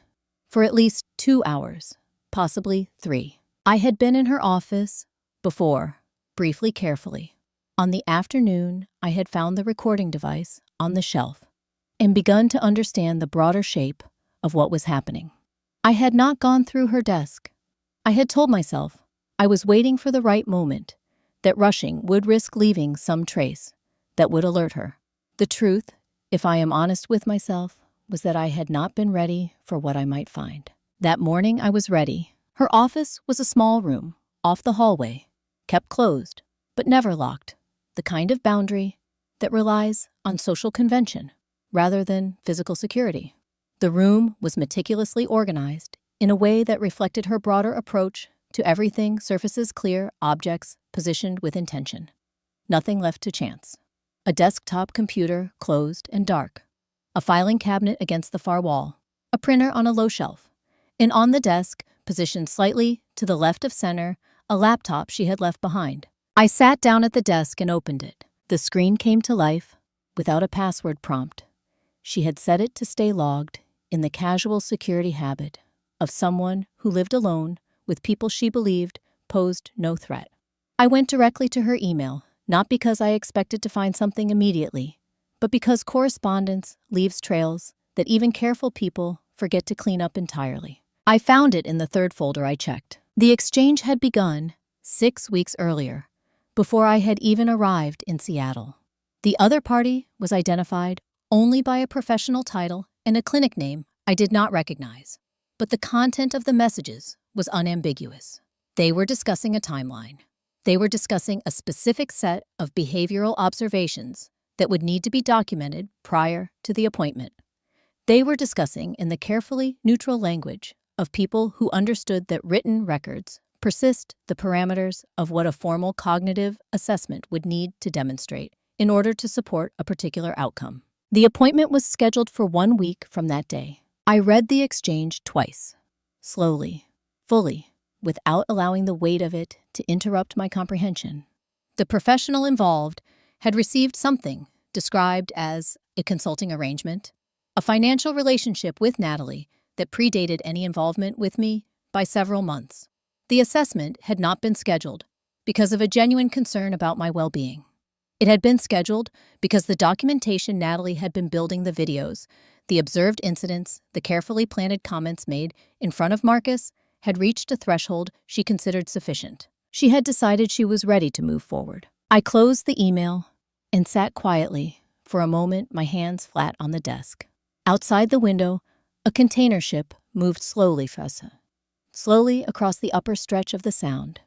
for at least 2 hours, possibly 3. I had been in her office before, briefly, carefully. On the afternoon, I had found the recording device on the shelf and begun to understand the broader shape of what was happening. I had not gone through her desk. I had told myself I was waiting for the right moment, that rushing would risk leaving some trace that would alert her. The truth, if I am honest with myself, was that I had not been ready for what I might find. That morning I was ready. Her office was a small room, off the hallway, kept closed, but never locked, the kind of boundary that relies on social convention rather than physical security. The room was meticulously organized in a way that reflected her broader approach to everything: surfaces clear, objects positioned with intention. Nothing left to chance. A desktop computer closed and dark. A filing cabinet against the far wall. A printer on a low shelf. And on the desk, positioned slightly to the left of center, a laptop she had left behind. I sat down at the desk and opened it. The screen came to life without a password prompt. She had set it to stay logged in the casual security habit of someone who lived alone with people she believed posed no threat. I went directly to her email, not because I expected to find something immediately, but because correspondence leaves trails that even careful people forget to clean up entirely. I found it in the third folder I checked. The exchange had begun 6 weeks earlier, before I had even arrived in Seattle. The other party was identified only by a professional title and a clinic name I did not recognize, but the content of the messages was unambiguous. They were discussing a timeline. They were discussing a specific set of behavioral observations that would need to be documented prior to the appointment. They were discussing in the carefully neutral language of people who understood that written records persist the parameters of what a formal cognitive assessment would need to demonstrate in order to support a particular outcome. The appointment was scheduled for 1 week from that day. I read the exchange twice, slowly, fully, without allowing the weight of it to interrupt my comprehension. The professional involved had received something described as a consulting arrangement, a financial relationship with Natalie that predated any involvement with me by several months. The assessment had not been scheduled because of a genuine concern about my well-being. It had been scheduled because the documentation Natalie had been building, the videos, the observed incidents, the carefully planted comments made in front of Marcus, had reached a threshold she considered sufficient. She had decided she was ready to move forward. I closed the email and sat quietly for a moment, my hands flat on the desk. Outside the window, a container ship moved slowly across the upper stretch of the Sound,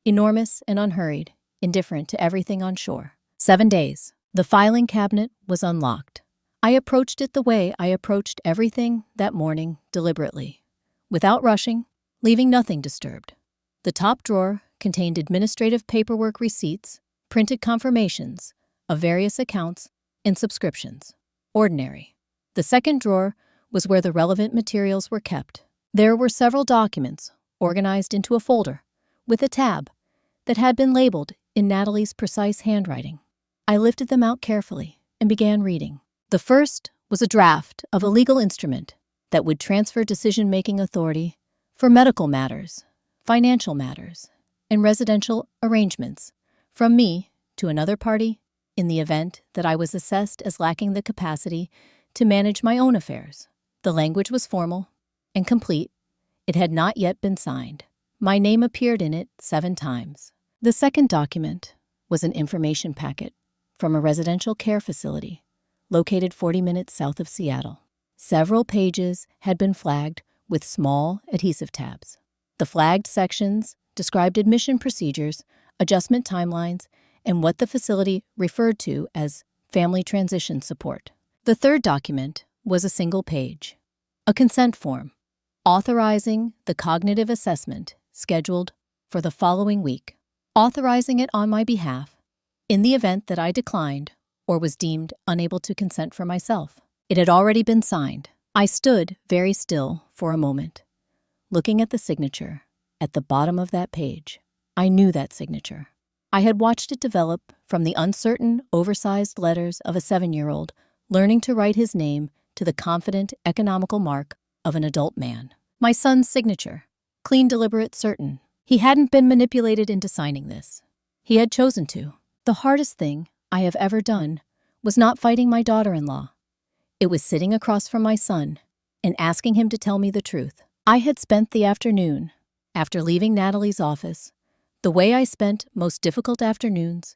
enormous and unhurried, indifferent to everything on shore. 7 days. The filing cabinet was unlocked. I approached it the way I approached everything that morning, deliberately, without rushing, leaving nothing disturbed. The top drawer contained administrative paperwork, receipts, printed confirmations of various accounts and subscriptions. Ordinary. The second drawer was where the relevant materials were kept. There were several documents organized into a folder with a tab that had been labeled in Natalie's precise handwriting. I lifted them out carefully and began reading. The first was a draft of a legal instrument that would transfer decision-making authority for medical matters, financial matters, and residential arrangements from me to another party in the event that I was assessed as lacking the capacity to manage my own affairs. The language was formal and complete. It had not yet been signed. My name appeared in it 7 times. The second document was an information packet from a residential care facility located 40 minutes south of Seattle. Several pages had been flagged with small adhesive tabs. The flagged sections described admission procedures, adjustment timelines, and what the facility referred to as family transition support. The third document was a single page, a consent form, authorizing the cognitive assessment scheduled for the following week, authorizing it on my behalf in the event that I declined or was deemed unable to consent for myself. It had already been signed. I stood very still for a moment, looking at the signature at the bottom of that page. I knew that signature. I had watched it develop from the uncertain, oversized letters of a 7-year-old learning to write his name to the confident, economical mark of an adult man. My son's signature. Clean, deliberate, certain. He hadn't been manipulated into signing this. He had chosen to. The hardest thing I have ever done was not fighting my daughter-in-law. It was sitting across from my son and asking him to tell me the truth. I had spent the afternoon, after leaving Natalie's office, the way I spent most difficult afternoons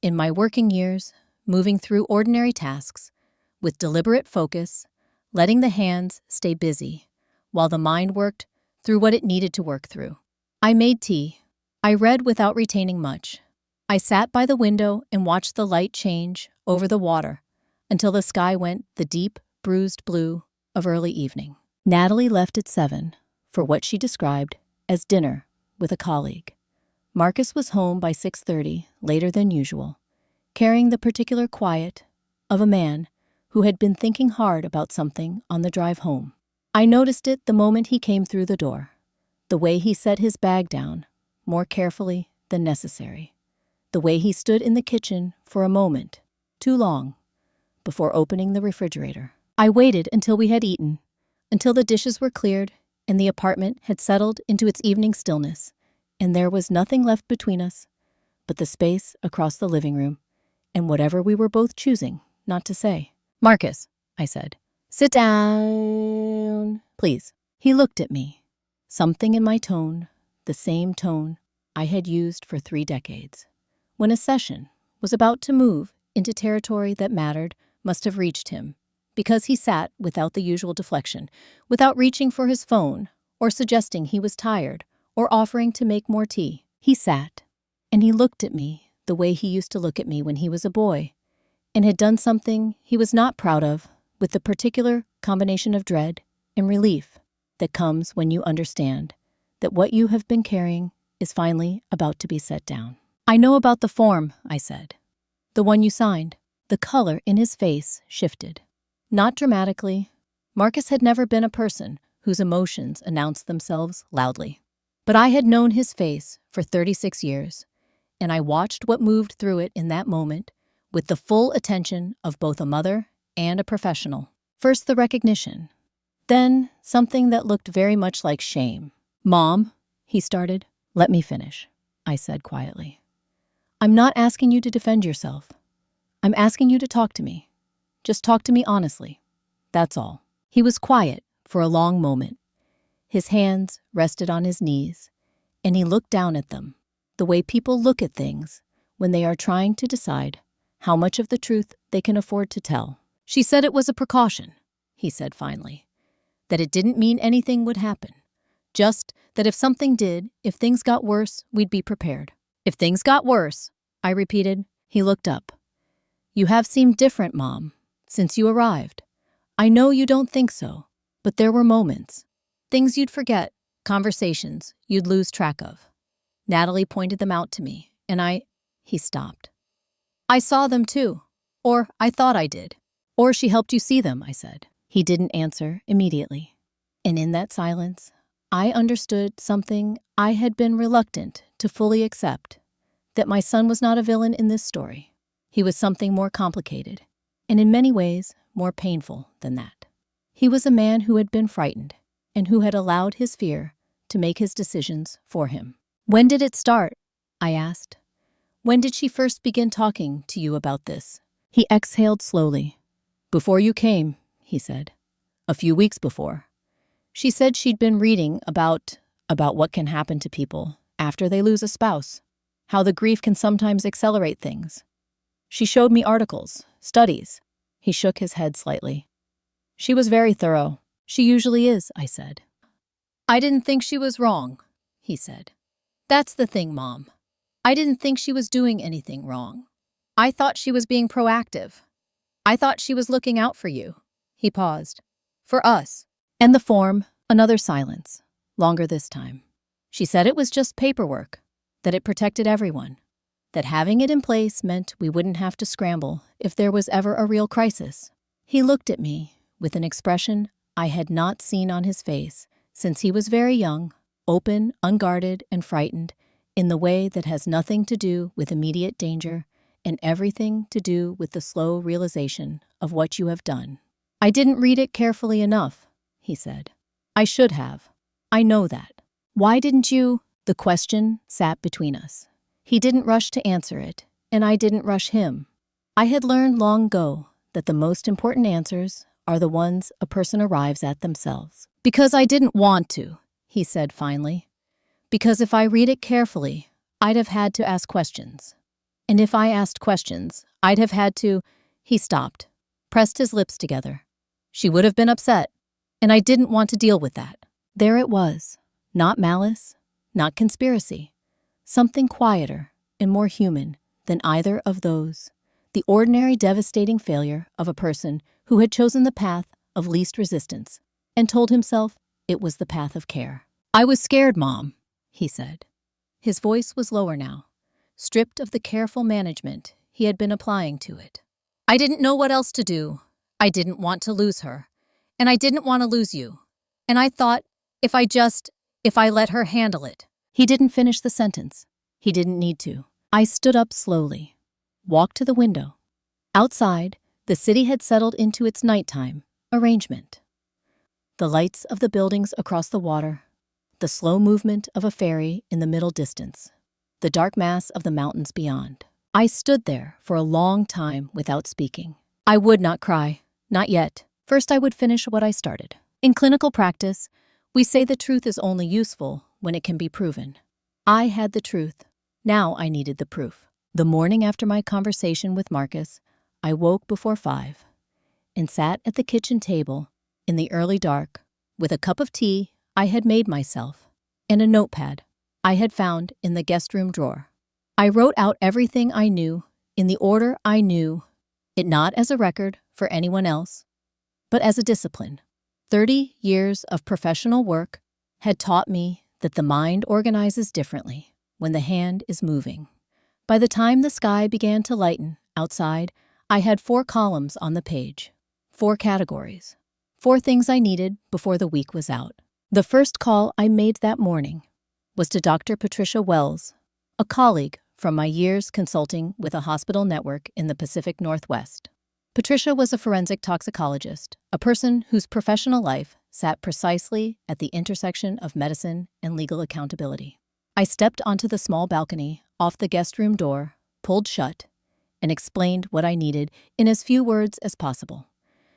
in my working years, moving through ordinary tasks with deliberate focus, letting the hands stay busy while the mind worked through what it needed to work through. I made tea. I read without retaining much. I sat by the window and watched the light change over the water until the sky went the deep, bruised blue of early evening. Natalie left at 7 for what she described as dinner with a colleague. Marcus was home by 6:30, later than usual, carrying the particular quiet of a man who had been thinking hard about something on the drive home. I noticed it the moment he came through the door, the way he set his bag down, more carefully than necessary, the way he stood in the kitchen for a moment, too long, before opening the refrigerator. I waited until we had eaten, until the dishes were cleared and the apartment had settled into its evening stillness, and there was nothing left between us but the space across the living room and whatever we were both choosing not to say. "Marcus," I said, "sit down, please." He looked at me. Something in my tone, the same tone I had used for 3 decades, when a session was about to move into territory that mattered, must have reached him, because he sat without the usual deflection, without reaching for his phone or suggesting he was tired or offering to make more tea. He sat, and he looked at me the way he used to look at me when he was a boy, and had done something he was not proud of, with the particular combination of dread and relief that comes when you understand that what you have been carrying is finally about to be set down. "I know about the form," I said. "The one you signed." The color in his face shifted. Not dramatically. Marcus had never been a person whose emotions announced themselves loudly. But I had known his face for 36 years, and I watched what moved through it in that moment with the full attention of both a mother and a professional. First the recognition, then something that looked very much like shame. "Mom," he started. "Let me finish," I said quietly. "I'm not asking you to defend yourself. I'm asking you to talk to me. Just talk to me honestly. That's all." He was quiet for a long moment. His hands rested on his knees, and he looked down at them, the way people look at things when they are trying to decide how much of the truth they can afford to tell. "She said it was a precaution," he said finally, "that it didn't mean anything would happen. Just that if something did, if things got worse, we'd be prepared." "If things got worse," I repeated. He looked up. "You have seemed different, Mom, since you arrived. I know you don't think so, but there were moments. Things you'd forget, conversations you'd lose track of." Natalie pointed them out to me, and He stopped. "I saw them too. Or I thought I did. Or she helped you see them," I said. He didn't answer immediately. And in that silence, I understood something I had been reluctant to fully accept, that my son was not a villain in this story. He was something more complicated, and in many ways more painful than that. He was a man who had been frightened, and who had allowed his fear to make his decisions for him. "When did it start?" I asked. "When did she first begin talking to you about this?" He exhaled slowly. "Before you came," he said. "A few weeks before. She said she'd been reading about what can happen to people after they lose a spouse, how the grief can sometimes accelerate things. She showed me articles, studies." He shook his head slightly. "She was very thorough." "She usually is," I said. "I didn't think she was wrong," he said. "That's the thing, Mom. I didn't think she was doing anything wrong. I thought she was being proactive. I thought she was looking out for you." He paused. "For us." And the form, another silence, longer this time. "She said it was just paperwork, that it protected everyone, that having it in place meant we wouldn't have to scramble if there was ever a real crisis." He looked at me with an expression I had not seen on his face since he was very young, open, unguarded, and frightened, in the way that has nothing to do with immediate danger and everything to do with the slow realization of what you have done. "I didn't read it carefully enough," he said. "I should have. I know that." "Why didn't you?" The question sat between us. He didn't rush to answer it, and I didn't rush him. I had learned long ago that the most important answers are the ones a person arrives at themselves. "Because I didn't want to," he said finally. "Because if I read it carefully, I'd have had to ask questions. And if I asked questions, I'd have had to—" He stopped, pressed his lips together. "She would have been upset, and I didn't want to deal with that." There it was, not malice, not conspiracy, something quieter and more human than either of those, the ordinary devastating failure of a person who had chosen the path of least resistance and told himself it was the path of care. "I was scared, Mom," he said. His voice was lower now, stripped of the careful management he had been applying to it. "I didn't know what else to do. I didn't want to lose her, and I didn't want to lose you. And I thought, if I let her handle it." He didn't finish the sentence. He didn't need to. I stood up slowly, walked to the window. Outside, the city had settled into its nighttime arrangement. The lights of the buildings across the water, the slow movement of a ferry in the middle distance, the dark mass of the mountains beyond. I stood there for a long time without speaking. I would not cry, not yet. First, I would finish what I started. In clinical practice, we say the truth is only useful when it can be proven. I had the truth. Now I needed the proof. The morning after my conversation with Marcus, I woke before 5 and sat at the kitchen table in the early dark with a cup of tea I had made myself and a notepad I had found in the guest room drawer. I wrote out everything I knew in the order I knew it, not as a record for anyone else, but as a discipline. 30 years of professional work had taught me that the mind organizes differently when the hand is moving. By the time the sky began to lighten outside, I had 4 columns on the page, 4 categories, 4 things I needed before the week was out. The first call I made that morning was to Dr. Patricia Wells, a colleague from my years consulting with a hospital network in the Pacific Northwest. Patricia was a forensic toxicologist, a person whose professional life sat precisely at the intersection of medicine and legal accountability. I stepped onto the small balcony off the guest room door, pulled shut, and explained what I needed in as few words as possible.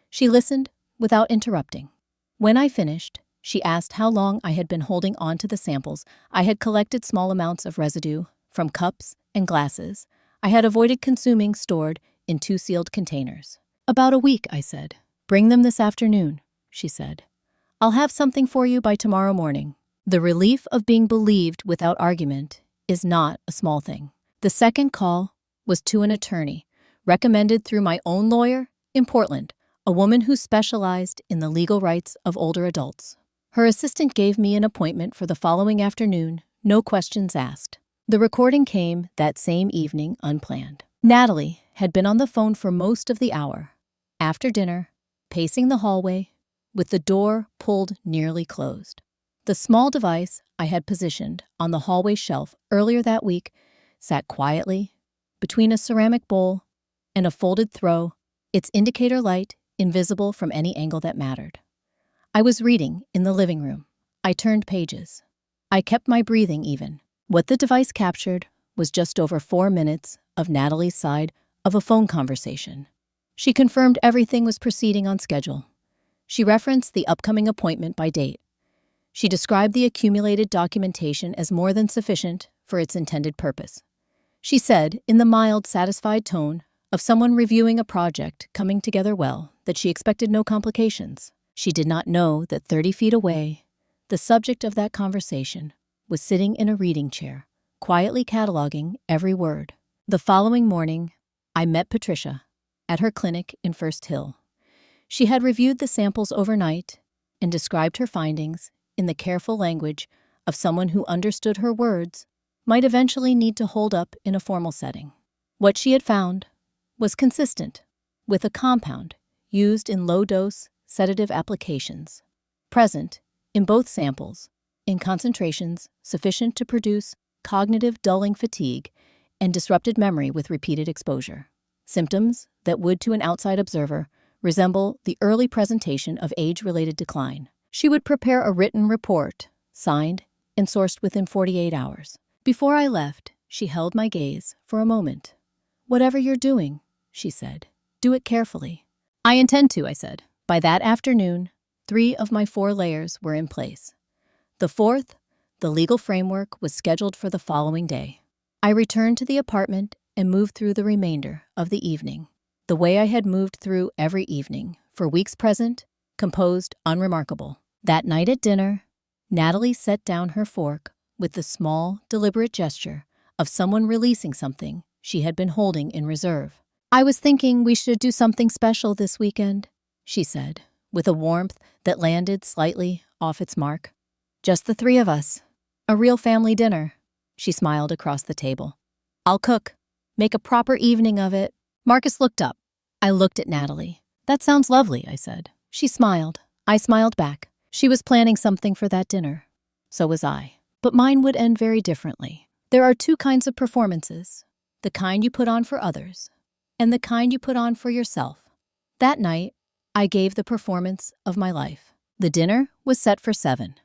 She listened without interrupting. When I finished, she asked how long I had been holding on to the samples. I had collected small amounts of residue from cups and glasses I had avoided consuming, stored in 2 sealed containers. "About a week," I said. "Bring them this afternoon," she said. "I'll have something for you by tomorrow morning." The relief of being believed without argument is not a small thing. The second call was to an attorney, recommended through my own lawyer in Portland, a woman who specialized in the legal rights of older adults. Her assistant gave me an appointment for the following afternoon, no questions asked. The recording came that same evening unplanned. Natalie had been on the phone for most of the hour. After dinner, pacing the hallway, with the door pulled nearly closed. The small device I had positioned on the hallway shelf earlier that week sat quietly between a ceramic bowl and a folded throw, its indicator light invisible from any angle that mattered. I was reading in the living room. I turned pages. I kept my breathing even. What the device captured was just over 4 minutes of Natalie's side of a phone conversation. She confirmed everything was proceeding on schedule. She referenced the upcoming appointment by date. She described the accumulated documentation as more than sufficient for its intended purpose. She said, in the mild, satisfied tone of someone reviewing a project coming together well, that she expected no complications. She did not know that 30 feet away, the subject of that conversation was sitting in a reading chair, quietly cataloging every word. The following morning, I met Patricia at her clinic in First Hill. She had reviewed the samples overnight and described her findings in the careful language of someone who understood her words might eventually need to hold up in a formal setting. What she had found was consistent with a compound used in low-dose sedative applications, present in both samples, in concentrations sufficient to produce cognitive dulling fatigue and disrupted memory with repeated exposure. Symptoms that would, to an outside observer, resemble the early presentation of age-related decline. She would prepare a written report, signed and sourced within 48 hours. Before I left, she held my gaze for a moment. "Whatever you're doing," she said, "do it carefully." "I intend to," I said. By that afternoon, 3 of my 4 layers were in place. The 4th, the legal framework, was scheduled for the following day. I returned to the apartment and moved through the remainder of the evening, the way I had moved through every evening, for weeks present, composed, unremarkable. That night at dinner, Natalie set down her fork with the small, deliberate gesture of someone releasing something she had been holding in reserve. "I was thinking we should do something special this weekend," she said, with a warmth that landed slightly off its mark. "Just the 3 of us. A real family dinner." She smiled across the table. "I'll cook. Make a proper evening of it." Marcus looked up. I looked at Natalie. "That sounds lovely," I said. She smiled. I smiled back. She was planning something for that dinner. So was I. But mine would end very differently. There are 2 kinds of performances: the kind you put on for others, and the kind you put on for yourself. That night, I gave the performance of my life. The dinner was set for 7.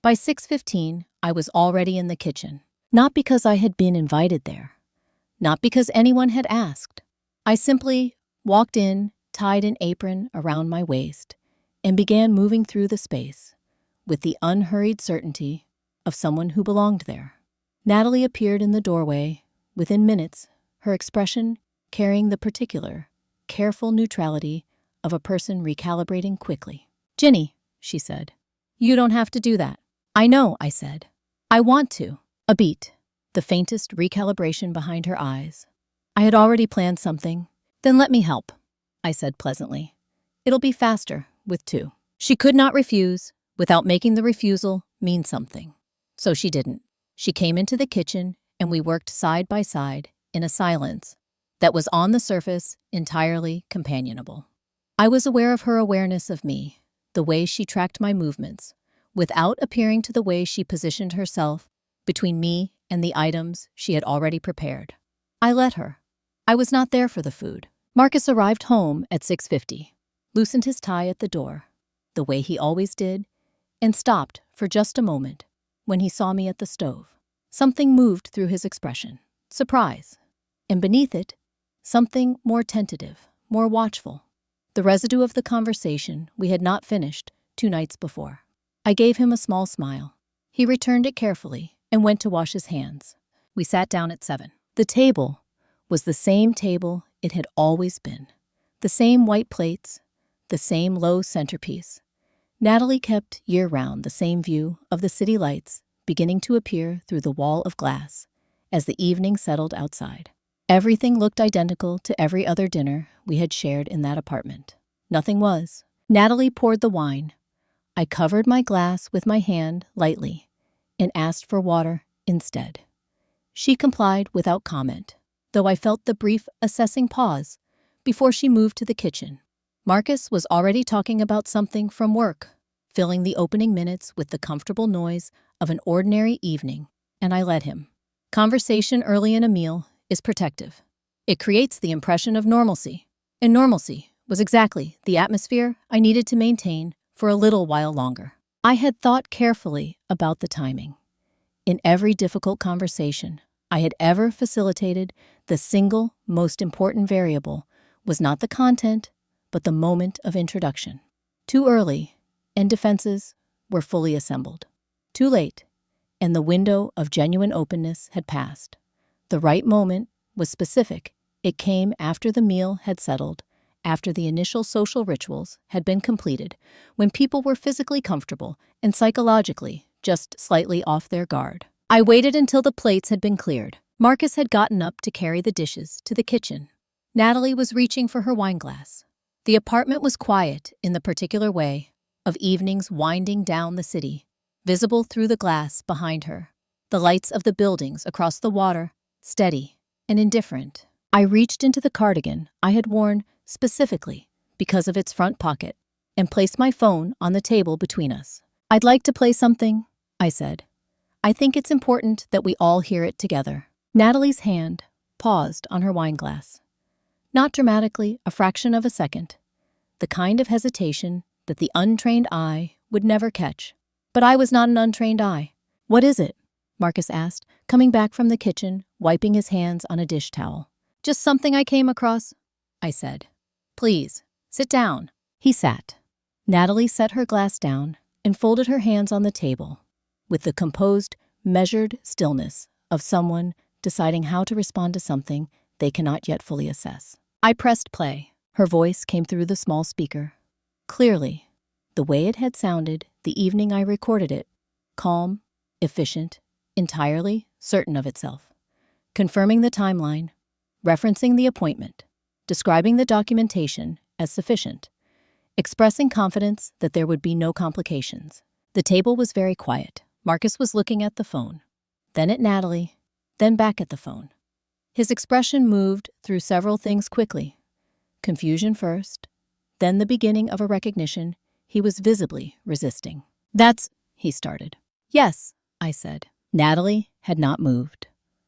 By 6:15, I was already in the kitchen. Not because I had been invited there. Not because anyone had asked. I simply walked in, tied an apron around my waist, and began moving through the space with the unhurried certainty of someone who belonged there. Natalie appeared in the doorway within minutes, her expression carrying the particular, careful neutrality of a person recalibrating quickly. "Ginny," she said, "you don't have to do that." "I know," I said. "I want to." A beat, the faintest recalibration behind her eyes. I had already planned something. "Then let me help," I said pleasantly. "It'll be faster with 2. She could not refuse without making the refusal mean something. So she didn't. She came into the kitchen and we worked side by side in a silence that was on the surface entirely companionable. I was aware of her awareness of me, the way she tracked my movements, without appearing to the way she positioned herself between me and the items she had already prepared. I let her. I was not there for the food. Marcus arrived home at 6:50, loosened his tie at the door, the way he always did, and stopped for just a moment when he saw me at the stove. Something moved through his expression, surprise, and beneath it, something more tentative, more watchful, the residue of the conversation we had not finished 2 nights before. I gave him a small smile. He returned it carefully and went to wash his hands. We sat down at 7. The table was the same table it had always been. The same white plates, the same low centerpiece. Natalie kept year-round the same view of the city lights beginning to appear through the wall of glass as the evening settled outside. Everything looked identical to every other dinner we had shared in that apartment. Nothing was. Natalie poured the wine. I covered my glass with my hand lightly and asked for water instead. She complied without comment, though I felt the brief assessing pause before she moved to the kitchen. Marcus was already talking about something from work, filling the opening minutes with the comfortable noise of an ordinary evening, and I let him. Conversation early in a meal is protective. It creates the impression of normalcy, and normalcy was exactly the atmosphere I needed to maintain for a little while longer. I had thought carefully about the timing. In every difficult conversation I had ever facilitated, the single most important variable was not the content, but the moment of introduction. Too early, and defenses were fully assembled. Too late, and the window of genuine openness had passed. The right moment was specific. It came after the meal had settled, after the initial social rituals had been completed, when people were physically comfortable and psychologically just slightly off their guard. I waited until the plates had been cleared. Marcus had gotten up to carry the dishes to the kitchen. Natalie was reaching for her wineglass. The apartment was quiet in the particular way of evenings winding down the city, visible through the glass behind her. The lights of the buildings across the water, steady and indifferent. I reached into the cardigan I had worn specifically because of its front pocket. and placed my phone on the table between us. "I'd like to play something," I said. "I think it's important that we all hear it together." Natalie's hand paused on her wine glass. Not dramatically, a fraction of a second. The kind of hesitation that the untrained eye would never catch. But I was not an untrained eye. "What is it?" Marcus asked, coming back from the kitchen, wiping his hands on a dish towel. "Just something I came across," I said. "Please, sit down." He sat. Natalie set her glass down and folded her hands on the table, with the composed, measured stillness of someone deciding how to respond to something they cannot yet fully assess. I pressed play. Her voice came through the small speaker. Clearly, the way it had sounded the evening I recorded it, calm, efficient, entirely certain of itself. Confirming the timeline, referencing the appointment, describing the documentation as sufficient, expressing confidence that there would be no complications. The table was very quiet. Marcus was looking at the phone, then at Natalie, then back at the phone. His expression moved through several things quickly. Confusion first, then the beginning of a recognition he was visibly resisting. "That's," he started. "Yes," I said. Natalie had not moved.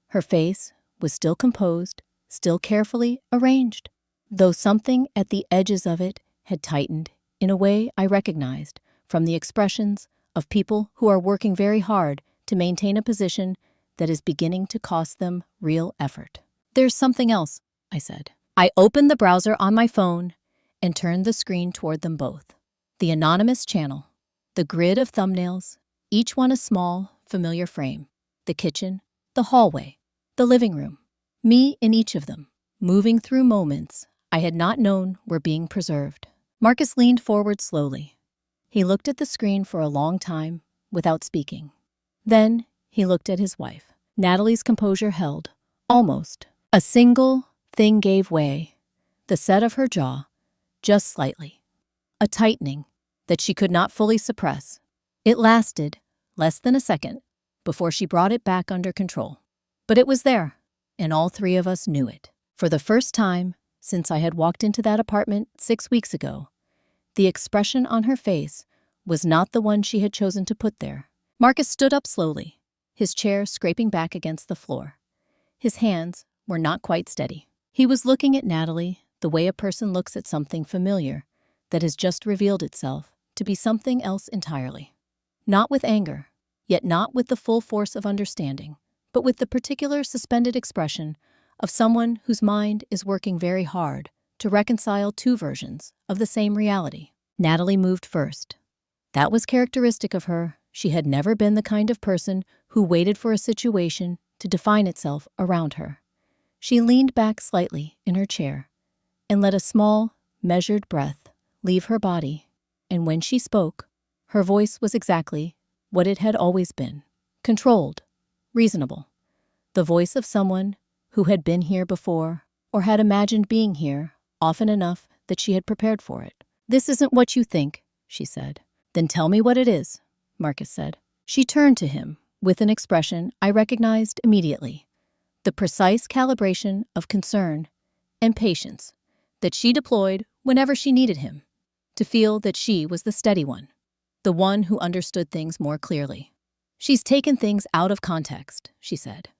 Her face was still composed, still carefully arranged, though something at the edges of it had tightened in a way I recognized from the expressions of people who are working very hard to maintain a position that is beginning to cost them real effort. "There's something else," I said. I opened the browser on my phone and turned the screen toward them both. The anonymous channel, the grid of thumbnails, each one a small, familiar frame, the kitchen, the hallway, the living room, me in each of them, moving through moments I had not known were being preserved. Marcus leaned forward slowly. He looked at the screen for a long time without speaking. Then he looked at his wife. Natalie's composure held, almost. A single thing gave way, the set of her jaw, just slightly. A tightening that she could not fully suppress. It lasted less than a second before she brought it back under control. But it was there, and all three of us knew it. For the first time since I had walked into that apartment 6 weeks ago, the expression on her face was not the one she had chosen to put there. Marcus stood up slowly, his chair scraping back against the floor. His hands were not quite steady. He was looking at Natalie the way a person looks at something familiar that has just revealed itself to be something else entirely. Not with anger, yet not with the full force of understanding, but with the particular suspended expression of someone whose mind is working very hard to reconcile two versions of the same reality. Natalie moved first. That was characteristic of her. She had never been the kind of person who waited for a situation to define itself around her. She leaned back slightly in her chair and let a small, measured breath leave her body, and when she spoke, her voice was exactly what it had always been: controlled, reasonable, the voice of someone who had been here before or had imagined being here often enough that she had prepared for it. "This isn't what you think," she said. "Then tell me what it is," Marcus said. She turned to him with an expression I recognized immediately, the precise calibration of concern and patience that she deployed whenever she needed him, to feel that she was the steady one, the one who understood things more clearly. "She's taken things out of context," she said.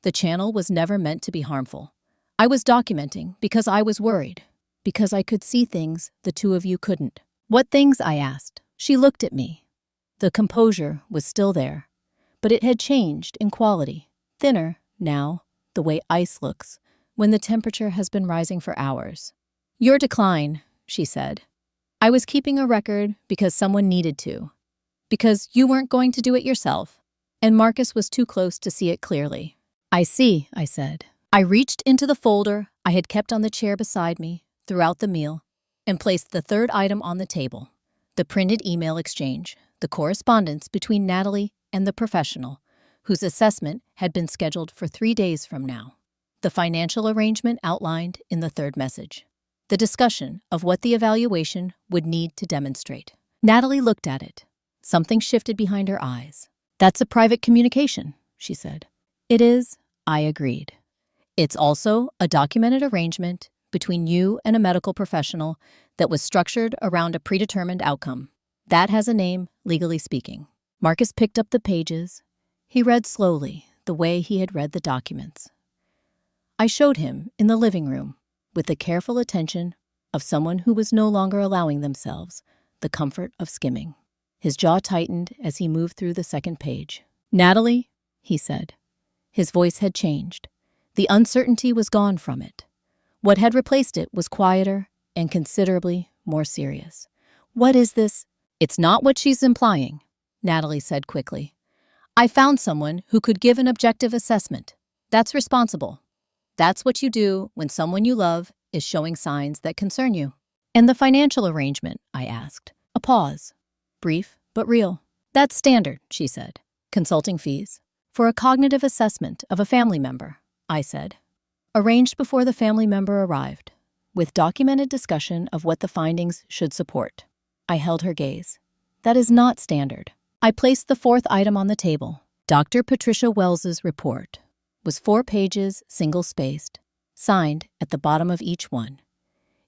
"The channel was never meant to be harmful. I was documenting because I was worried, because I could see things the two of you couldn't." "What things?" I asked. She looked at me. The composure was still there, but it had changed in quality, thinner now, the way ice looks when the temperature has been rising for hours. "Your decline," she said. "I was keeping a record because someone needed to, because you weren't going to do it yourself." And Marcus was too close to see it clearly. "I see," I said. I reached into the folder I had kept on the chair beside me throughout the meal and placed the third item on the table, the printed email exchange, the correspondence between Natalie and the professional, whose assessment had been scheduled for 3 days from now, the financial arrangement outlined in the third message, the discussion of what the evaluation would need to demonstrate. Natalie looked at it. Something shifted behind her eyes. "That's a private communication," she said. "It is," I agreed. "It's also a documented arrangement between you and a medical professional that was structured around a predetermined outcome. That has a name, legally speaking. Marcus picked up the pages. He read slowly, the way he had read the documents. I showed him in the living room, with the careful attention of someone who was no longer allowing themselves the comfort of skimming. His jaw tightened as he moved through the second page. "Natalie," he said. His voice had changed. The uncertainty was gone from it. What had replaced it was quieter and considerably more serious. "What is this?" "It's not what she's implying," Natalie said quickly. "I found someone who could give an objective assessment. That's responsible. That's what you do when someone you love is showing signs that concern you." "And the financial arrangement?" I asked. A pause. Brief, but real. "That's standard," she said. "Consulting fees for a cognitive assessment of a family member," I said. "Arranged before the family member arrived, with documented discussion of what the findings should support." I held her gaze. "That is not standard." I placed the fourth item on the table. Dr. Patricia Wells's report was 4 pages, single-spaced, signed at the bottom of each one.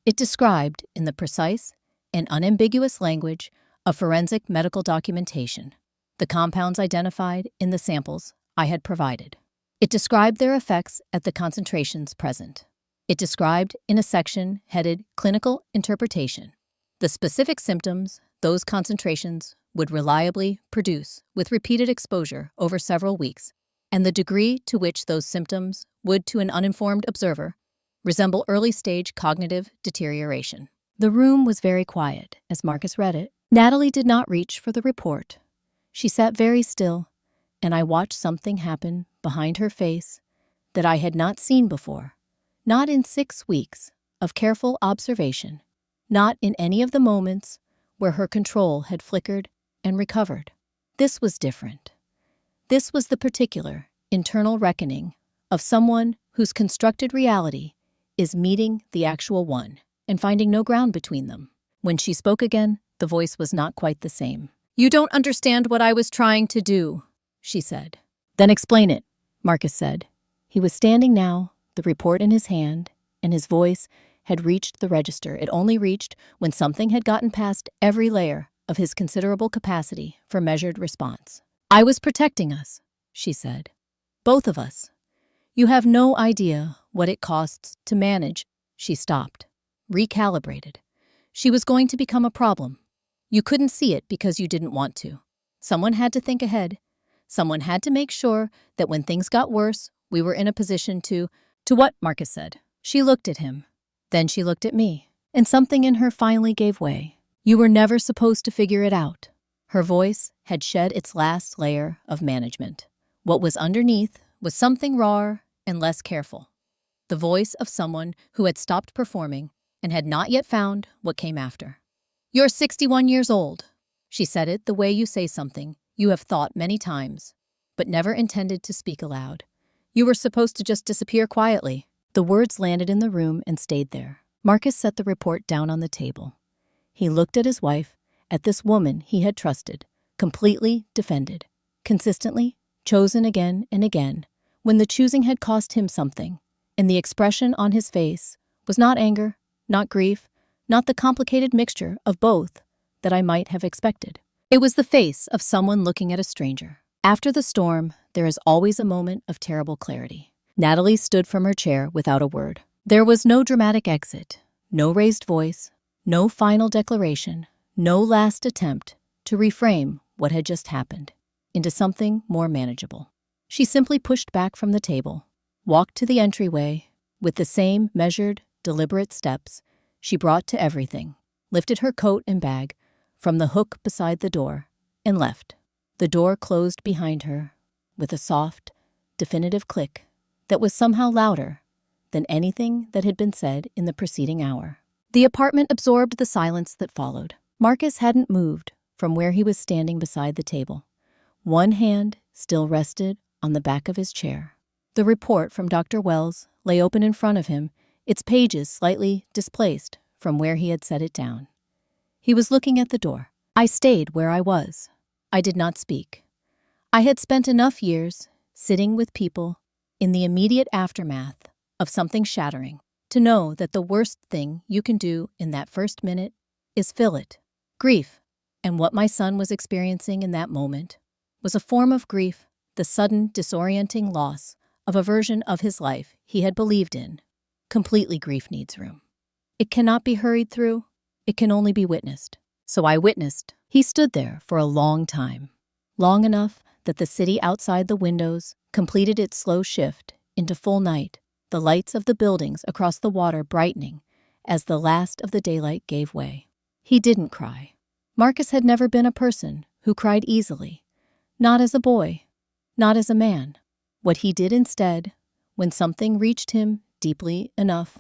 It described, in the precise and unambiguous language of forensic medical documentation, the compounds identified in the samples I had provided. It described their effects at the concentrations present. It described, in a section headed Clinical Interpretation, the specific symptoms those concentrations would reliably produce with repeated exposure over several weeks, and the degree to which those symptoms would, to an uninformed observer, resemble early-stage cognitive deterioration. The room was very quiet as Marcus read it. Natalie did not reach for the report. She sat very still, and I watched something happen behind her face that I had not seen before, not in 6 weeks of careful observation, not in any of the moments where her control had flickered and recovered. This was different. This was the particular internal reckoning of someone whose constructed reality is meeting the actual one and finding no ground between them. When she spoke again, the voice was not quite the same. "You don't understand what I was trying to do," she said. "Then explain it," Marcus said. He was standing now, the report in his hand, and his voice had reached the register it only reached when something had gotten past every layer of his considerable capacity for measured response. "I was protecting us," she said. "Both of us. You have no idea what it costs to manage." She stopped, recalibrated. She was going to become a problem. You couldn't see it because you didn't want to. Someone had to think ahead. Someone had to make sure that when things got worse, we were in a position to what?" Marcus said. She looked at him. Then she looked at me, and something in her finally gave way. "You were never supposed to figure it out." Her voice had shed its last layer of management. What was underneath was something rawer and less careful. The voice of someone who had stopped performing and had not yet found what came after. "You're 61 years old." She said it the way you say something you have thought many times, but never intended to speak aloud. "You were supposed to just disappear quietly." The words landed in the room and stayed there. Marcus set the report down on the table. He looked at his wife, at this woman he had trusted, completely defended, consistently chosen again and again, when the choosing had cost him something, and the expression on his face was not anger, not grief, not the complicated mixture of both that I might have expected. It was the face of someone looking at a stranger. After the storm, there is always a moment of terrible clarity. Natalie stood from her chair without a word. There was no dramatic exit, no raised voice, no final declaration, no last attempt to reframe what had just happened into something more manageable. She simply pushed back from the table, walked to the entryway with the same measured, deliberate steps she brought to everything, lifted her coat and bag from the hook beside the door, and left. The door closed behind her with a soft, definitive click that was somehow louder than anything that had been said in the preceding hour. The apartment absorbed the silence that followed. Marcus hadn't moved from where he was standing beside the table. One hand still rested on the back of his chair. The report from Dr. Wells lay open in front of him, its pages slightly displaced from where he had set it down. He was looking at the door. I stayed where I was. I did not speak. I had spent enough years sitting with people in the immediate aftermath of something shattering to know that the worst thing you can do in that first minute is fill it. Grief. And what my son was experiencing in that moment was a form of grief, the sudden, disorienting loss of a version of his life he had believed in. Completely grief needs room. It cannot be hurried through. It can only be witnessed. So I witnessed. He stood there for a long time. Long enough that the city outside the windows completed its slow shift into full night, the lights of the buildings across the water brightening as the last of the daylight gave way. He didn't cry. Marcus had never been a person who cried easily. Not as a boy. Not as a man. What he did instead, when something reached him deeply enough,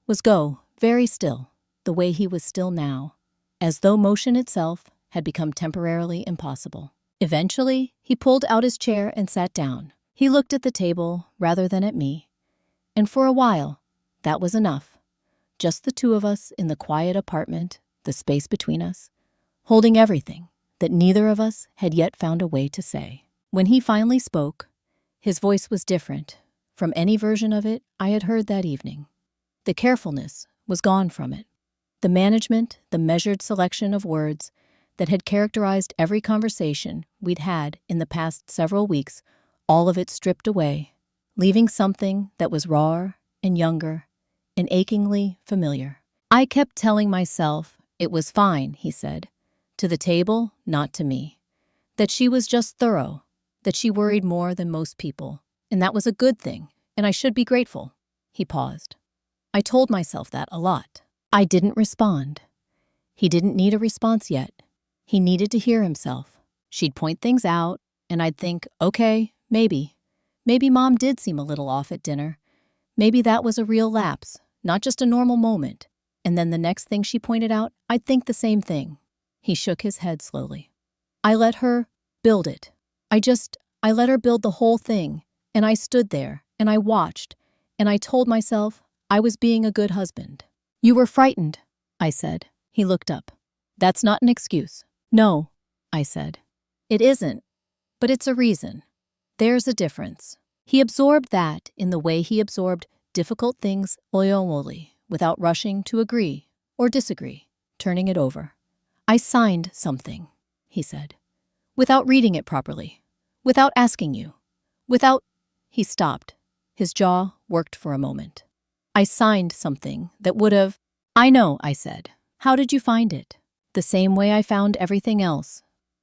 was go very still, the way he was still now, as though motion itself had become temporarily impossible. Eventually, he pulled out his chair and sat down. He looked at the table rather than at me, and for a while, that was enough. Just the two of us in the quiet apartment, the space between us, holding everything that neither of us had yet found a way to say. When he finally spoke, his voice was different from any version of it I had heard that evening. The carefulness was gone from it. The management, the measured selection of words that had characterized every conversation we'd had in the past several weeks, all of it stripped away, leaving something that was rawer and younger and achingly familiar. I kept telling myself it was fine, he said, to the table, not to me, that she was just thorough, that she worried more than most people, and that was a good thing, and I should be grateful. He paused. I told myself that a lot. I didn't respond. He didn't need a response yet. He needed to hear himself. She'd point things out, and I'd think, okay, maybe. Maybe Mom did seem a little off at dinner. Maybe that was a real lapse, not just a normal moment. And then the next thing she pointed out, I'd think the same thing. He shook his head slowly. I let her build it. I let her build the whole thing, and I stood there, and I watched, and I told myself I was being a good husband. You were frightened, I said. He looked up. That's not an excuse. No, I said. It isn't, but it's a reason. There's a difference. He absorbed that in the way he absorbed difficult things oyomoli, without rushing to agree or disagree, turning it over. I signed something, he said, without reading it properly, without asking you, without... He stopped. His jaw worked for a moment. I signed something that would have... I know, I said. How did you find it? The same way I found everything else,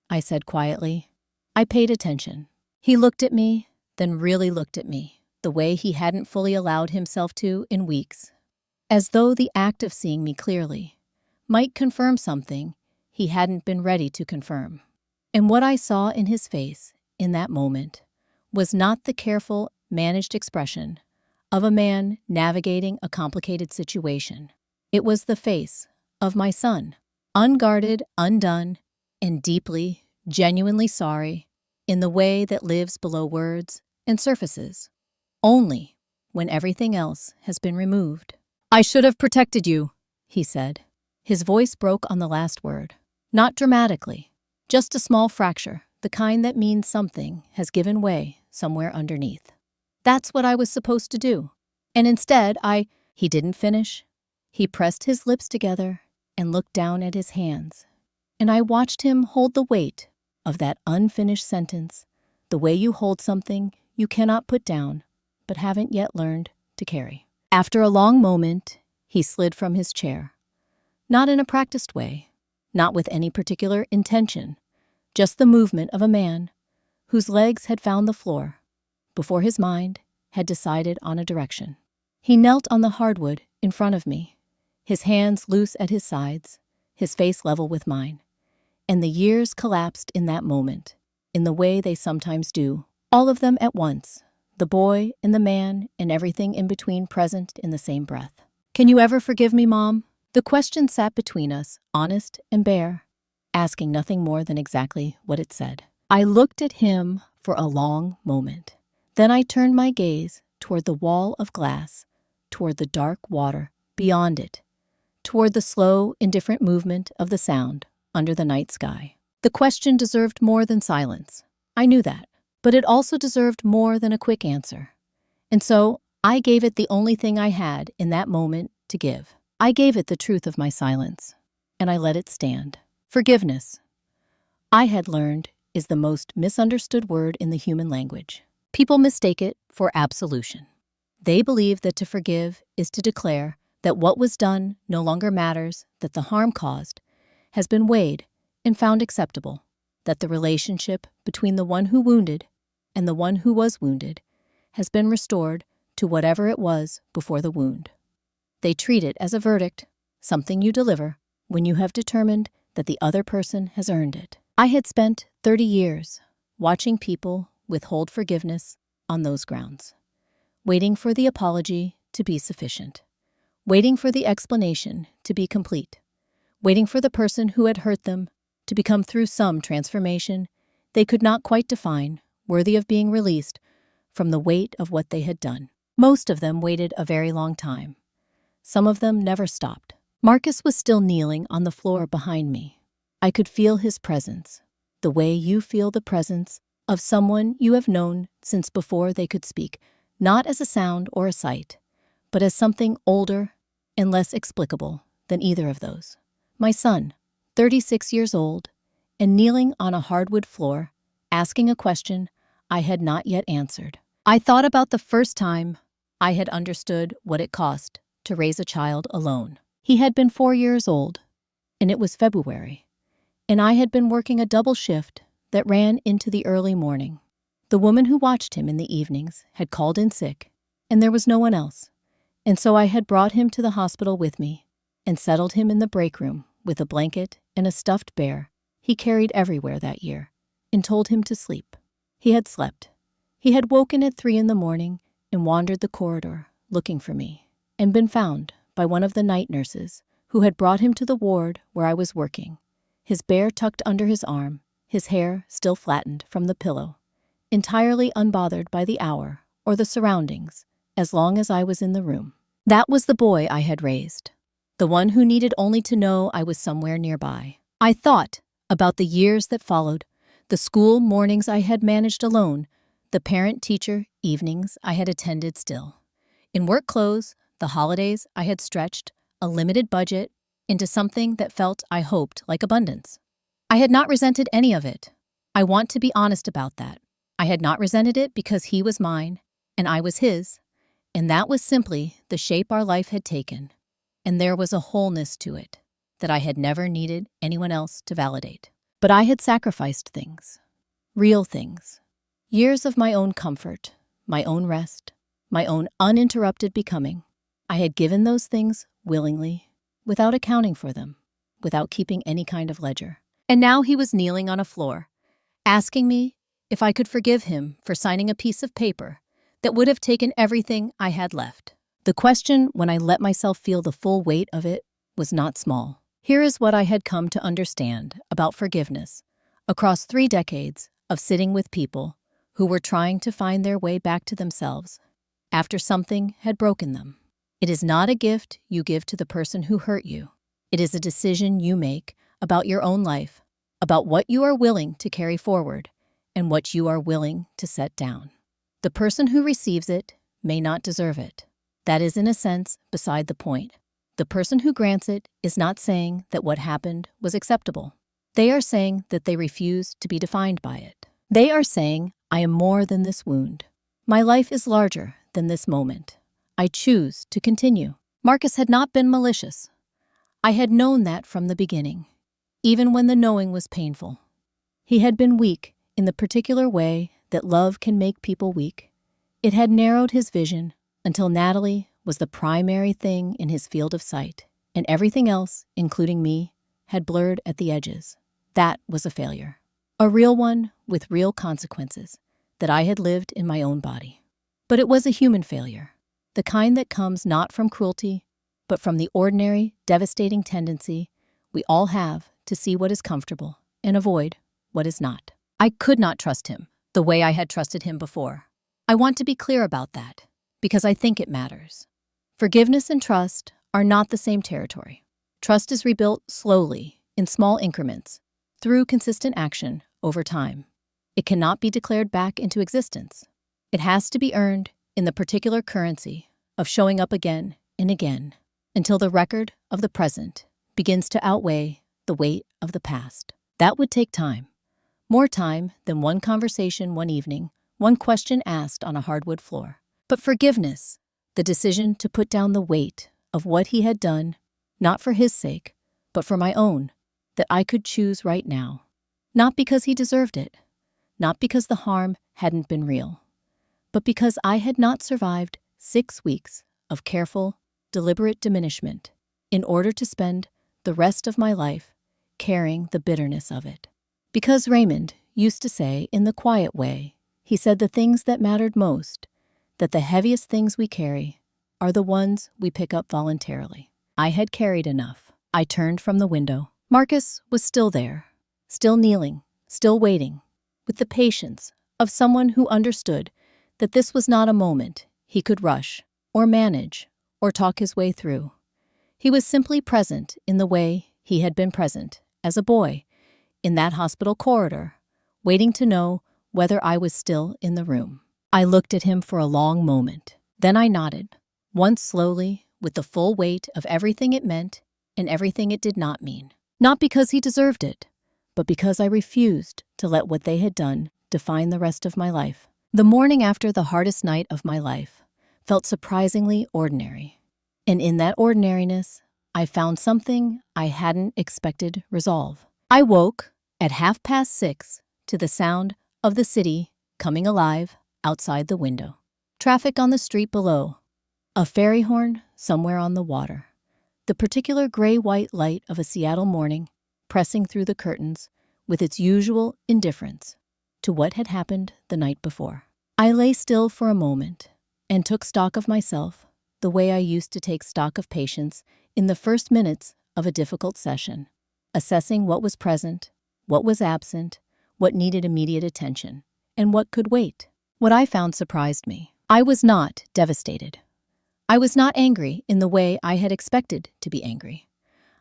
I said quietly. I paid attention. He looked at me, then really looked at me, the way he hadn't fully allowed himself to in weeks. As though the act of seeing me clearly might confirm something he hadn't been ready to confirm. And what I saw in his face in that moment was not the careful, managed expression of a man navigating a complicated situation. It was the face of my son, unguarded, undone, and deeply, genuinely sorry in the way that lives below words and surfaces, only when everything else has been removed. I should have protected you, he said. His voice broke on the last word. Not dramatically, just a small fracture, the kind that means something has given way somewhere underneath. That's what I was supposed to do. And instead, He didn't finish. He pressed his lips together and looked down at his hands. And I watched him hold the weight of that unfinished sentence, the way you hold something you cannot put down, but haven't yet learned to carry. After a long moment, he slid from his chair. Not in a practiced way, not with any particular intention, just the movement of a man whose legs had found the floor before his mind had decided on a direction. He knelt on the hardwood in front of me, his hands loose at his sides, his face level with mine. And the years collapsed in that moment, in the way they sometimes do, all of them at once, the boy and the man and everything in between present in the same breath. Can you ever forgive me, Mom? The question sat between us, honest and bare, asking nothing more than exactly what it said. I looked at him for a long moment. Then I turned my gaze toward the wall of glass, toward the dark water beyond it, toward the slow, indifferent movement of the sound under the night sky. The question deserved more than silence. I knew that, but it also deserved more than a quick answer. And so I gave it the only thing I had in that moment to give. I gave it the truth of my silence, and I let it stand. Forgiveness, I had learned, is the most misunderstood word in the human language. People mistake it for absolution. They believe that to forgive is to declare that what was done no longer matters, that the harm caused has been weighed and found acceptable, that the relationship between the one who wounded and the one who was wounded has been restored to whatever it was before the wound. They treat it as a verdict, something you deliver when you have determined that the other person has earned it. I had spent 30 years watching people withhold forgiveness on those grounds, waiting for the apology to be sufficient, waiting for the explanation to be complete, waiting for the person who had hurt them to become, through some transformation they could not quite define, worthy of being released from the weight of what they had done. Most of them waited a very long time. Some of them never stopped. Marcus was still kneeling on the floor behind me. I could feel his presence, the way you feel the presence of someone you have known since before they could speak, not as a sound or a sight, but as something older and less explicable than either of those. My son, 36 years old, and kneeling on a hardwood floor, asking a question I had not yet answered. I thought about the first time I had understood what it cost to raise a child alone. He had been 4 years old, and it was February, and I had been working a double shift that ran into the early morning. The woman who watched him in the evenings had called in sick, and there was no one else, and so I had brought him to the hospital with me and settled him in the break room with a blanket and a stuffed bear he carried everywhere that year, and told him to sleep. He had slept. He had woken at 3 a.m. and wandered the corridor looking for me, and been found by one of the night nurses who had brought him to the ward where I was working, his bear tucked under his arm, his hair still flattened from the pillow, entirely unbothered by the hour or the surroundings as long as I was in the room. That was the boy I had raised, the one who needed only to know I was somewhere nearby. I thought about the years that followed, the school mornings I had managed alone, the parent-teacher evenings I had attended still. In work clothes, the holidays I had stretched a limited budget into something that felt, I hoped, like abundance. I had not resented any of it. I want to be honest about that. I had not resented it because he was mine and I was his, and that was simply the shape our life had taken, and there was a wholeness to it that I had never needed anyone else to validate. But I had sacrificed things, real things, years of my own comfort, my own rest, my own uninterrupted becoming. I had given those things willingly, without accounting for them, without keeping any kind of ledger. And now he was kneeling on a floor, asking me if I could forgive him for signing a piece of paper that would have taken everything I had left. The question, when I let myself feel the full weight of it, was not small. Here is what I had come to understand about forgiveness across 3 decades of sitting with people who were trying to find their way back to themselves after something had broken them. It is not a gift you give to the person who hurt you. It is a decision you make about your own life, about what you are willing to carry forward and what you are willing to set down. The person who receives it may not deserve it. That is, in a sense, beside the point. The person who grants it is not saying that what happened was acceptable. They are saying that they refuse to be defined by it. They are saying, I am more than this wound. My life is larger than this moment. I choose to continue. Marcus had not been malicious. I had known that from the beginning, even when the knowing was painful. He had been weak in the particular way that love can make people weak. It had narrowed his vision until Natalie was the primary thing in his field of sight, and everything else, including me, had blurred at the edges. That was a failure. A real one with real consequences that I had lived in my own body. But it was a human failure, the kind that comes not from cruelty, but from the ordinary, devastating tendency we all have to see what is comfortable and avoid what is not. I could not trust him the way I had trusted him before. I want to be clear about that, because I think it matters. Forgiveness and trust are not the same territory. Trust is rebuilt slowly, in small increments, through consistent action over time. It cannot be declared back into existence. It has to be earned in the particular currency of showing up again and again until the record of the present begins to outweigh the weight of the past. That would take time. More time than one conversation one evening, one question asked on a hardwood floor. But forgiveness, the decision to put down the weight of what he had done, not for his sake, but for my own, that I could choose right now. Not because he deserved it, not because the harm hadn't been real, but because I had not survived 6 weeks of careful, deliberate diminishment in order to spend the rest of my life carrying the bitterness of it. Because Raymond used to say in the quiet way, he said the things that mattered most, that the heaviest things we carry are the ones we pick up voluntarily. I had carried enough. I turned from the window. Marcus was still there, still kneeling, still waiting, with the patience of someone who understood that this was not a moment he could rush or manage or talk his way through. He was simply present in the way he had been present as a boy in that hospital corridor, waiting to know whether I was still in the room. I looked at him for a long moment. Then I nodded, once slowly, with the full weight of everything it meant and everything it did not mean. Not because he deserved it, but because I refused to let what they had done define the rest of my life. The morning after the hardest night of my life felt surprisingly ordinary. And in that ordinariness, I found something I hadn't expected resolve. I woke at 6:30 to the sound of the city coming alive outside the window. Traffic on the street below, a ferry horn somewhere on the water, the particular gray-white light of a Seattle morning pressing through the curtains with its usual indifference to what had happened the night before. I lay still for a moment and took stock of myself the way I used to take stock of patients in the first minutes of a difficult session, assessing what was present, what was absent, what needed immediate attention, and what could wait. What I found surprised me. I was not devastated. I was not angry in the way I had expected to be angry.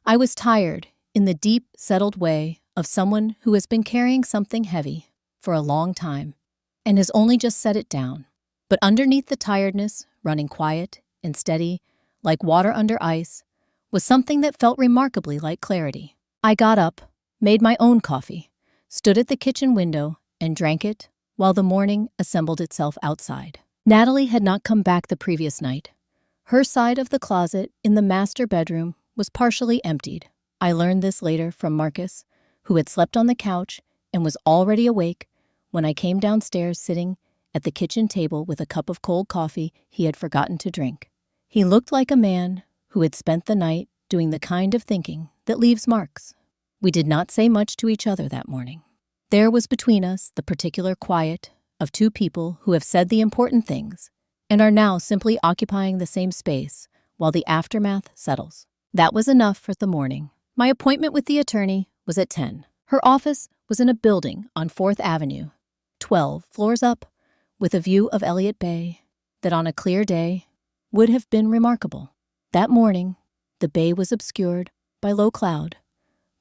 I was tired in the deep, settled way of someone who has been carrying something heavy for a long time and has only just set it down. But underneath the tiredness, running quiet and steady, like water under ice, was something that felt remarkably like clarity. I got up, made my own coffee, stood at the kitchen window, and drank it while the morning assembled itself outside. Natalie had not come back the previous night. Her side of the closet in the master bedroom was partially emptied. I learned this later from Marcus, who had slept on the couch and was already awake when I came downstairs sitting at the kitchen table with a cup of cold coffee he had forgotten to drink. He looked like a man who had spent the night doing the kind of thinking that leaves marks. We did not say much to each other that morning. There was between us the particular quiet of two people who have said the important things and are now simply occupying the same space while the aftermath settles. That was enough for the morning. My appointment with the attorney was at 10. Her office was in a building on 4th Avenue, 12 floors up, with a view of Elliott Bay that on a clear day would have been remarkable. That morning, the bay was obscured by low cloud.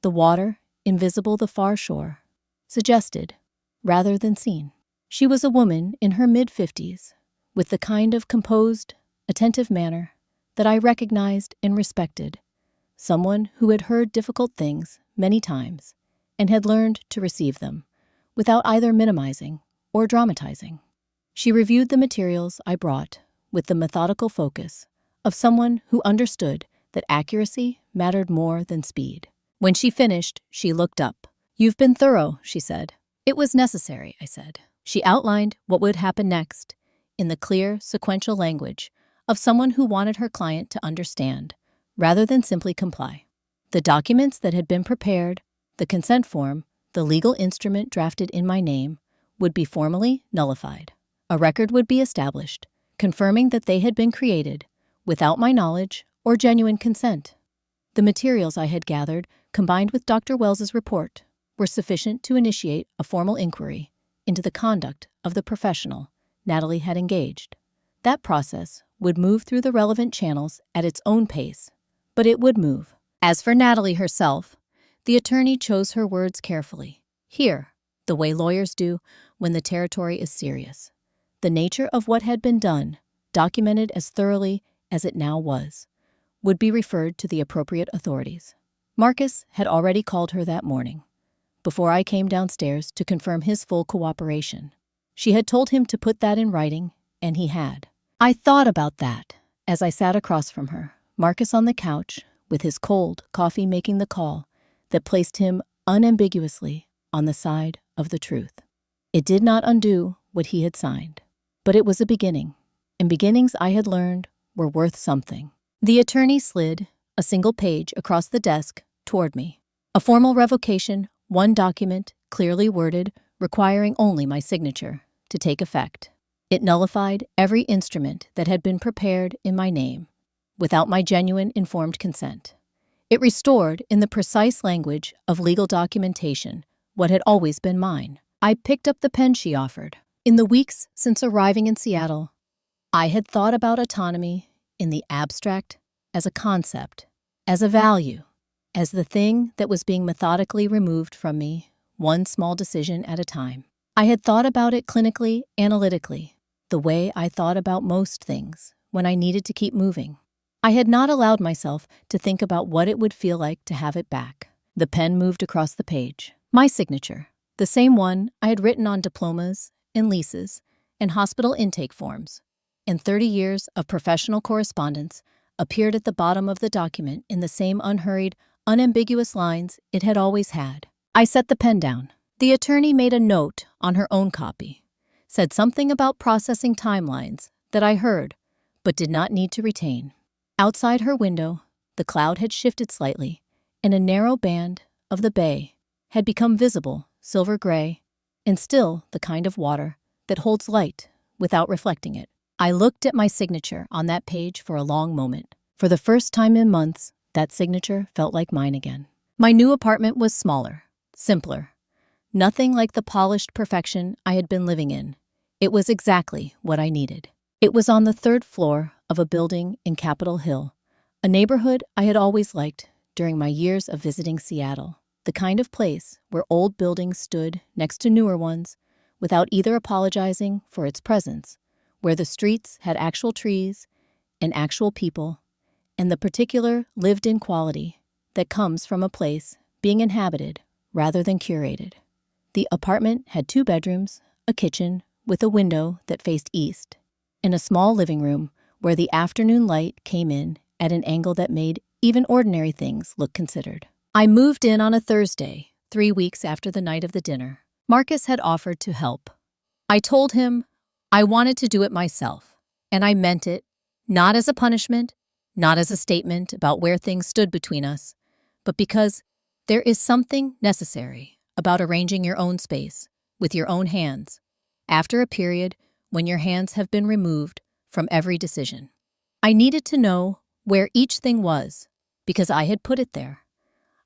The water, invisible the far shore, suggested rather than seen. She was a woman in her mid-50s, with the kind of composed, attentive manner that I recognized and respected, someone who had heard difficult things many times and had learned to receive them without either minimizing or dramatizing. She reviewed the materials I brought with the methodical focus of someone who understood that accuracy mattered more than speed. When she finished, she looked up. "You've been thorough," she said. "It was necessary," I said. She outlined what would happen next in the clear, sequential language of someone who wanted her client to understand, rather than simply comply. The documents that had been prepared, the consent form, the legal instrument drafted in my name, would be formally nullified. A record would be established, confirming that they had been created without my knowledge or genuine consent. The materials I had gathered, combined with Dr. Wells's report, were sufficient to initiate a formal inquiry into the conduct of the professional Natalie had engaged. That process would move through the relevant channels at its own pace, but it would move. As for Natalie herself, the attorney chose her words carefully. Here, the way lawyers do when the territory is serious. The nature of what had been done, documented as thoroughly as it now was, would be referred to the appropriate authorities. Marcus had already called her that morning, before I came downstairs to confirm his full cooperation. She had told him to put that in writing, and he had. I thought about that as I sat across from her, Marcus on the couch, with his cold coffee making the call that placed him unambiguously on the side of the truth. It did not undo what he had signed, but it was a beginning, and beginnings I had learned were worth something. The attorney slid a single page across the desk toward me. A formal revocation, one document, clearly worded, requiring only my signature to take effect. It nullified every instrument that had been prepared in my name, without my genuine informed consent. It restored, in the precise language of legal documentation, what had always been mine. I picked up the pen she offered. In the weeks since arriving in Seattle, I had thought about autonomy in the abstract as a concept, as a value, as the thing that was being methodically removed from me, one small decision at a time. I had thought about it clinically, analytically, the way I thought about most things when I needed to keep moving. I had not allowed myself to think about what it would feel like to have it back. The pen moved across the page. My signature, the same one I had written on diplomas and leases and hospital intake forms, and 30 years of professional correspondence, appeared at the bottom of the document in the same unhurried, unambiguous lines it had always had. I set the pen down. The attorney made a note on her own copy, said something about processing timelines that I heard but did not need to retain. Outside her window, the cloud had shifted slightly, and a narrow band of the bay had become visible, silver gray, and still the kind of water that holds light without reflecting it. I looked at my signature on that page for a long moment. For the first time in months, that signature felt like mine again. My new apartment was smaller, simpler. Nothing like the polished perfection I had been living in. It was exactly what I needed. It was on the 3rd floor of a building in Capitol Hill, a neighborhood I had always liked during my years of visiting Seattle, the kind of place where old buildings stood next to newer ones without either apologizing for its presence, where the streets had actual trees and actual people, and the particular lived-in quality that comes from a place being inhabited rather than curated. The apartment had 2 bedrooms, a kitchen with a window that faced east, and a small living room where the afternoon light came in at an angle that made even ordinary things look considered. I moved in on a Thursday, 3 weeks after the night of the dinner. Marcus had offered to help. I told him I wanted to do it myself, and I meant it, not as a punishment, not as a statement about where things stood between us, but because there is something necessary about arranging your own space with your own hands after a period when your hands have been removed from every decision. I needed to know where each thing was because I had put it there.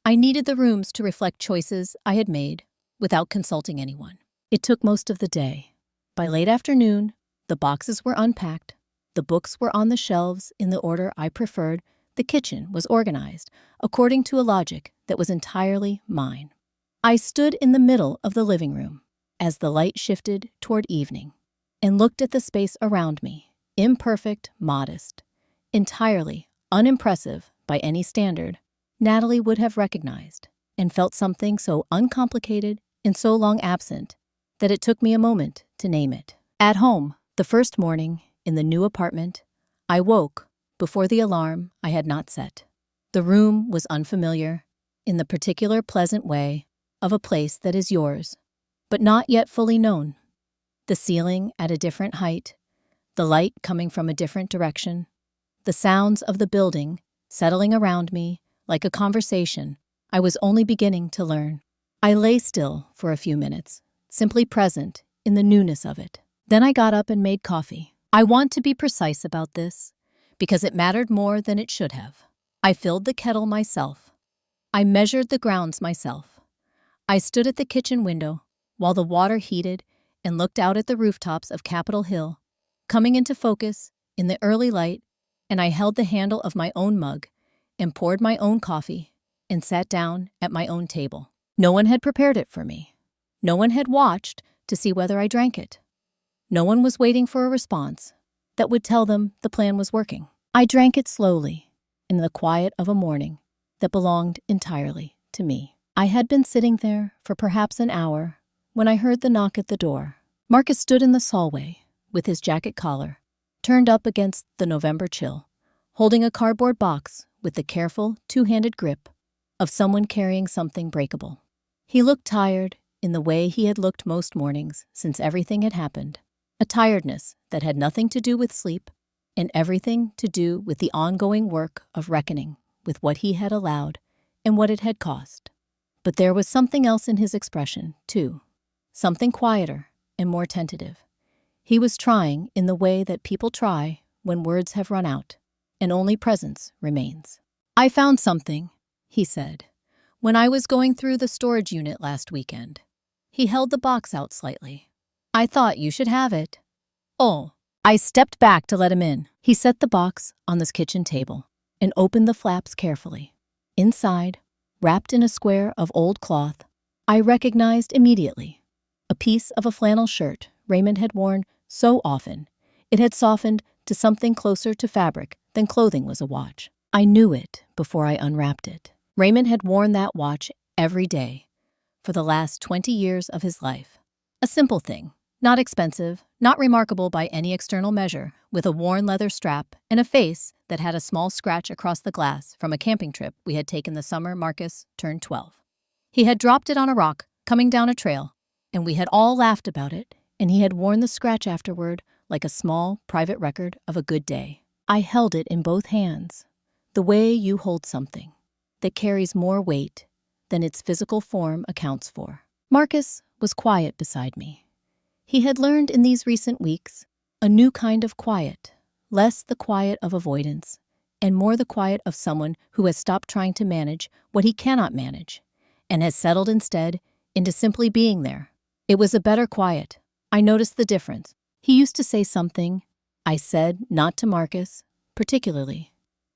I needed the rooms to reflect choices I had made without consulting anyone. It took most of the day. By late afternoon, the boxes were unpacked, the books were on the shelves in the order I preferred, the kitchen was organized according to a logic that was entirely mine. I stood in the middle of the living room as the light shifted toward evening and looked at the space around me, imperfect, modest, entirely unimpressive by any standard Natalie would have recognized, and felt something so uncomplicated and so long absent that it took me a moment to name it. At home, the first morning in the new apartment, I woke before the alarm I had not set. The room was unfamiliar in the particular pleasant way of a place that is yours, but not yet fully known. The ceiling at a different height, the light coming from a different direction, the sounds of the building settling around me like a conversation I was only beginning to learn. I lay still for a few minutes, simply present in the newness of it. Then I got up and made coffee. I want to be precise about this, because it mattered more than it should have. I filled the kettle myself. I measured the grounds myself. I stood at the kitchen window while the water heated and looked out at the rooftops of Capitol Hill, coming into focus in the early light, and I held the handle of my own mug and poured my own coffee and sat down at my own table. No one had prepared it for me. No one had watched to see whether I drank it. No one was waiting for a response that would tell them the plan was working. I drank it slowly, in the quiet of a morning that belonged entirely to me. I had been sitting there for perhaps an hour when I heard the knock at the door. Marcus stood in the hallway with his jacket collar turned up against the November chill, holding a cardboard box with the careful, two-handed grip of someone carrying something breakable. He looked tired in the way he had looked most mornings since everything had happened, a tiredness that had nothing to do with sleep and everything to do with the ongoing work of reckoning with what he had allowed and what it had cost. But there was something else in his expression, too, something quieter and more tentative. He was trying in the way that people try when words have run out and only presence remains. "I found something," he said, "when I was going through the storage unit last weekend." He held the box out slightly. "I thought you should have it." "Oh." I stepped back to let him in. He set the box on the kitchen table and opened the flaps carefully. Inside, wrapped in a square of old cloth, I recognized immediately a piece of a flannel shirt Raymond had worn so often it had softened to something closer to fabric than clothing was a watch. I knew it before I unwrapped it. Raymond had worn that watch every day for the last 20 years of his life. A simple thing, not expensive, not remarkable by any external measure, with a worn leather strap and a face that had a small scratch across the glass from a camping trip we had taken the summer Marcus turned 12. He had dropped it on a rock coming down a trail, and we had all laughed about it, and he had worn the scratch afterward like a small, private record of a good day. I held it in both hands, the way you hold something that carries more weight than its physical form accounts for. Marcus was quiet beside me. He had learned in these recent weeks a new kind of quiet, less the quiet of avoidance, and more the quiet of someone who has stopped trying to manage what he cannot manage, and has settled instead into simply being there. It was a better quiet. I noticed the difference. He used to say something I said not to Marcus, particularly,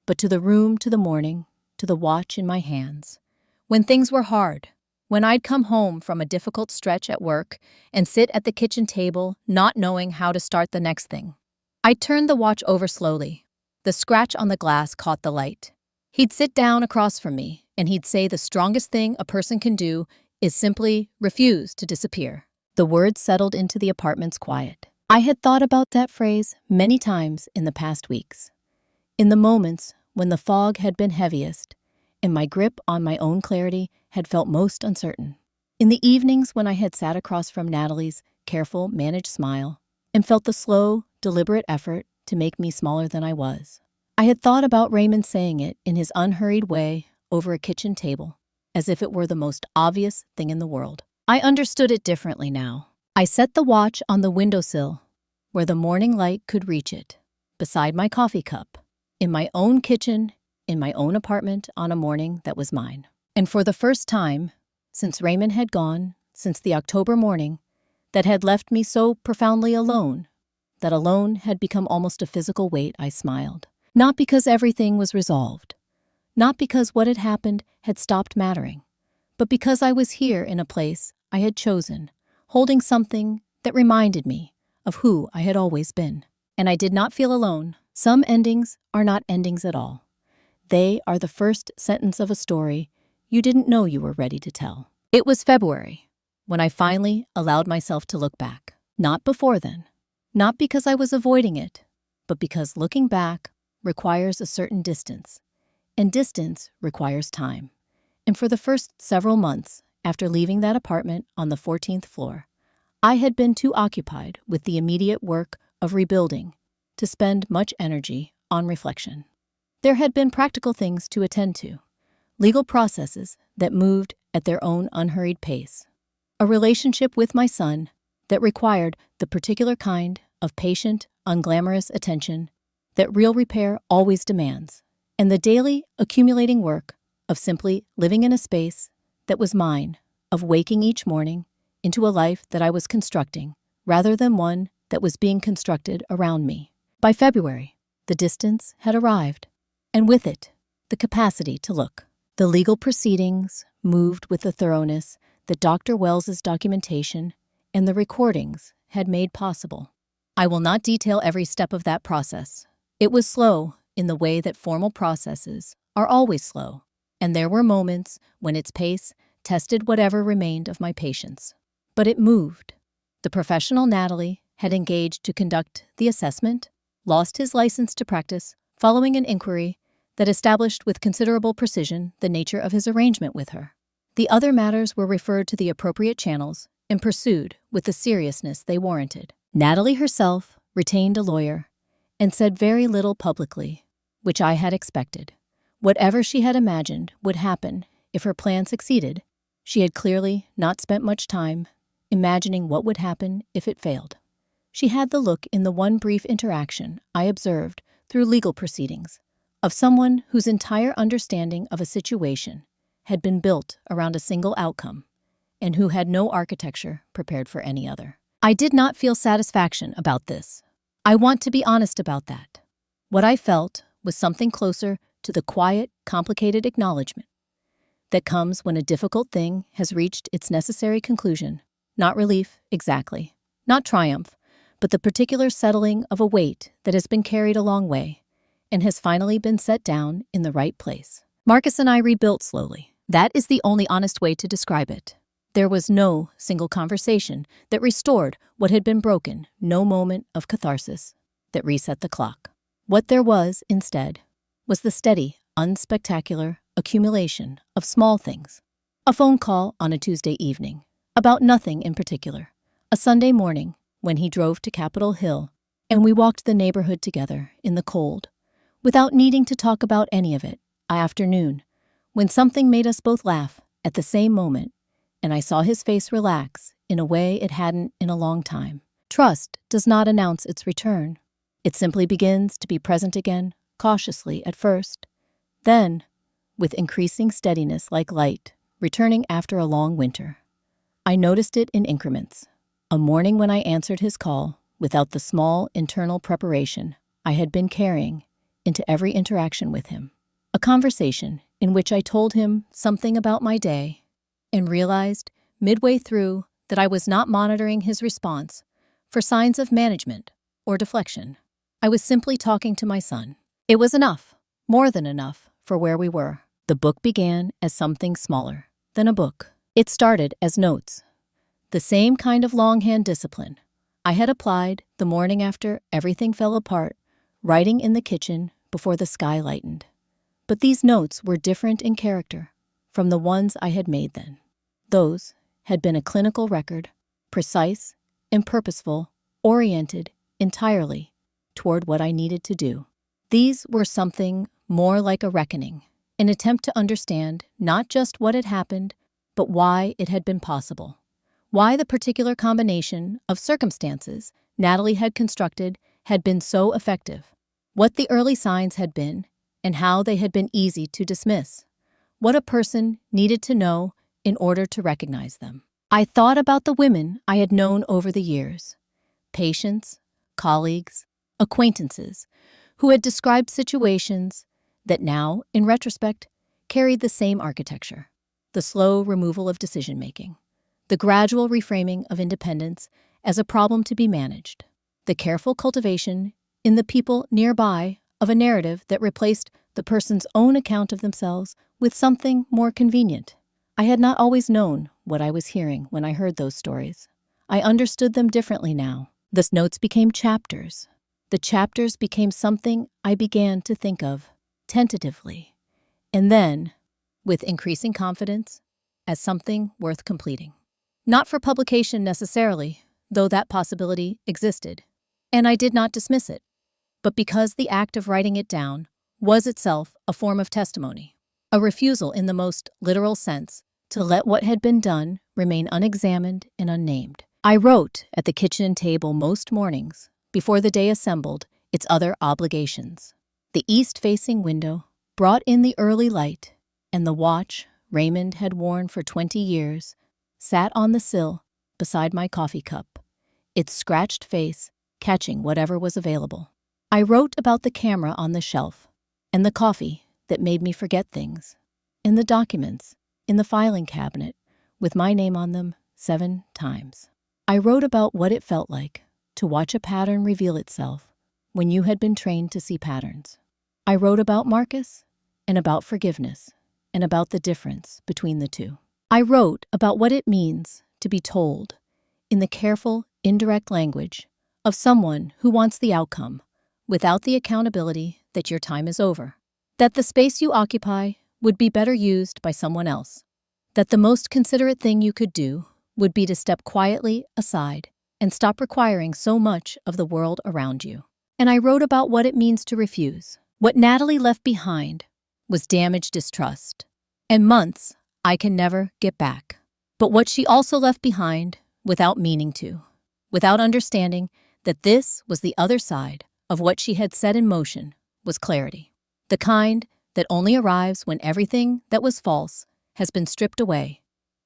but to the room, to the morning, to the watch in my hands. When things were hard, when I'd come home from a difficult stretch at work and sit at the kitchen table not knowing how to start the next thing, I turned the watch over slowly. The scratch on the glass caught the light. He'd sit down across from me, and he'd say the strongest thing a person can do is simply refuse to disappear. The words settled into the apartment's quiet. I had thought about that phrase many times in the past weeks. In the moments when the fog had been heaviest and my grip on my own clarity had felt most uncertain. In the evenings when I had sat across from Natalie's careful, managed smile and felt the slow, deliberate effort to make me smaller than I was. I had thought about Raymond saying it in his unhurried way over a kitchen table, as if it were the most obvious thing in the world. I understood it differently now. I set the watch on the windowsill, where the morning light could reach it, beside my coffee cup, in my own kitchen, in my own apartment on a morning that was mine. And for the first time, since Raymond had gone, since the October morning that had left me so profoundly alone, that alone had become almost a physical weight, I smiled. Not because everything was resolved, not because what had happened had stopped mattering, but because I was here in a place I had chosen, holding something that reminded me of who I had always been. And I did not feel alone. Some endings are not endings at all. They are the first sentence of a story you didn't know you were ready to tell. It was February when I finally allowed myself to look back. Not before then. Not because I was avoiding it, but because looking back requires a certain distance, and distance requires time. And for the first several months after leaving that apartment on the 14th floor, I had been too occupied with the immediate work of rebuilding to spend much energy on reflection. There had been practical things to attend to, legal processes that moved at their own unhurried pace, a relationship with my son that required the particular kind of patient, unglamorous attention that real repair always demands, and the daily accumulating work of simply living in a space that was mine, of waking each morning into a life that I was constructing, rather than one that was being constructed around me. By February, the distance had arrived, and with it, the capacity to look. The legal proceedings moved with the thoroughness that Dr. Wells's documentation and the recordings had made possible. I will not detail every step of that process. It was slow in the way that formal processes are always slow, and there were moments when its pace tested whatever remained of my patience. But it moved. The professional Natalie had engaged to conduct the assessment, lost his license to practice following an inquiry that established with considerable precision the nature of his arrangement with her. The other matters were referred to the appropriate channels and pursued with the seriousness they warranted. Natalie herself retained a lawyer and said very little publicly, which I had expected. Whatever she had imagined would happen if her plan succeeded, she had clearly not spent much time imagining what would happen if it failed. She had the look in the one brief interaction I observed through legal proceedings of someone whose entire understanding of a situation had been built around a single outcome and who had no architecture prepared for any other. I did not feel satisfaction about this. I want to be honest about that. What I felt was something closer to the quiet, complicated acknowledgement that comes when a difficult thing has reached its necessary conclusion. Not relief, exactly. Not triumph, but the particular settling of a weight that has been carried a long way and has finally been set down in the right place. Marcus and I rebuilt slowly. That is the only honest way to describe it. There was no single conversation that restored what had been broken, no moment of catharsis that reset the clock. What there was, instead, was the steady, unspectacular accumulation of small things. A phone call on a Tuesday evening, about nothing in particular. A Sunday morning, when he drove to Capitol Hill, and we walked the neighborhood together in the cold, without needing to talk about any of it. A afternoon, when something made us both laugh at the same moment, and I saw his face relax in a way it hadn't in a long time. Trust does not announce its return. It simply begins to be present again, cautiously at first, then, with increasing steadiness like light, returning after a long winter. I noticed it in increments. A morning when I answered his call without the small internal preparation I had been carrying into every interaction with him. A conversation in which I told him something about my day and realized midway through that I was not monitoring his response for signs of management or deflection. I was simply talking to my son. It was enough, more than enough, for where we were. The book began as something smaller than a book. It started as notes. The same kind of longhand discipline I had applied the morning after everything fell apart, writing in the kitchen before the sky lightened. But these notes were different in character from the ones I had made then. Those had been a clinical record, precise and purposeful, oriented entirely toward what I needed to do. These were something more like a reckoning, an attempt to understand not just what had happened, but why it had been possible. Why the particular combination of circumstances Natalie had constructed had been so effective. What the early signs had been, and how they had been easy to dismiss. What a person needed to know in order to recognize them. I thought about the women I had known over the years, patients, colleagues, acquaintances, who had described situations that now, in retrospect, carried the same architecture. The slow removal of decision-making, the gradual reframing of independence as a problem to be managed, the careful cultivation in the people nearby of a narrative that replaced the person's own account of themselves with something more convenient. I had not always known what I was hearing when I heard those stories. I understood them differently now. The notes became chapters. The chapters became something I began to think of, tentatively, and then, with increasing confidence, as something worth completing. Not for publication necessarily, though that possibility existed, and I did not dismiss it, but because the act of writing it down was itself a form of testimony, a refusal in the most literal sense to let what had been done remain unexamined and unnamed. I wrote at the kitchen table most mornings before the day assembled its other obligations. The east-facing window brought in the early light, and the watch Raymond had worn for 20 years sat on the sill beside my coffee cup, its scratched face catching whatever was available. I wrote about the camera on the shelf, and the coffee that made me forget things, and the documents in the filing cabinet with my name on them 7 times. I wrote about what it felt like to watch a pattern reveal itself when you had been trained to see patterns. I wrote about Marcus and about forgiveness and about the difference between the two. I wrote about what it means to be told, in the careful, indirect language of someone who wants the outcome without the accountability that your time is over, that the space you occupy would be better used by someone else, that the most considerate thing you could do would be to step quietly aside and stop requiring so much of the world around you. And I wrote about what it means to refuse. What Natalie left behind was damaged distrust, and months I can never get back. But what she also left behind without meaning to, without understanding that this was the other side of what she had set in motion, was clarity. The kind that only arrives when everything that was false has been stripped away,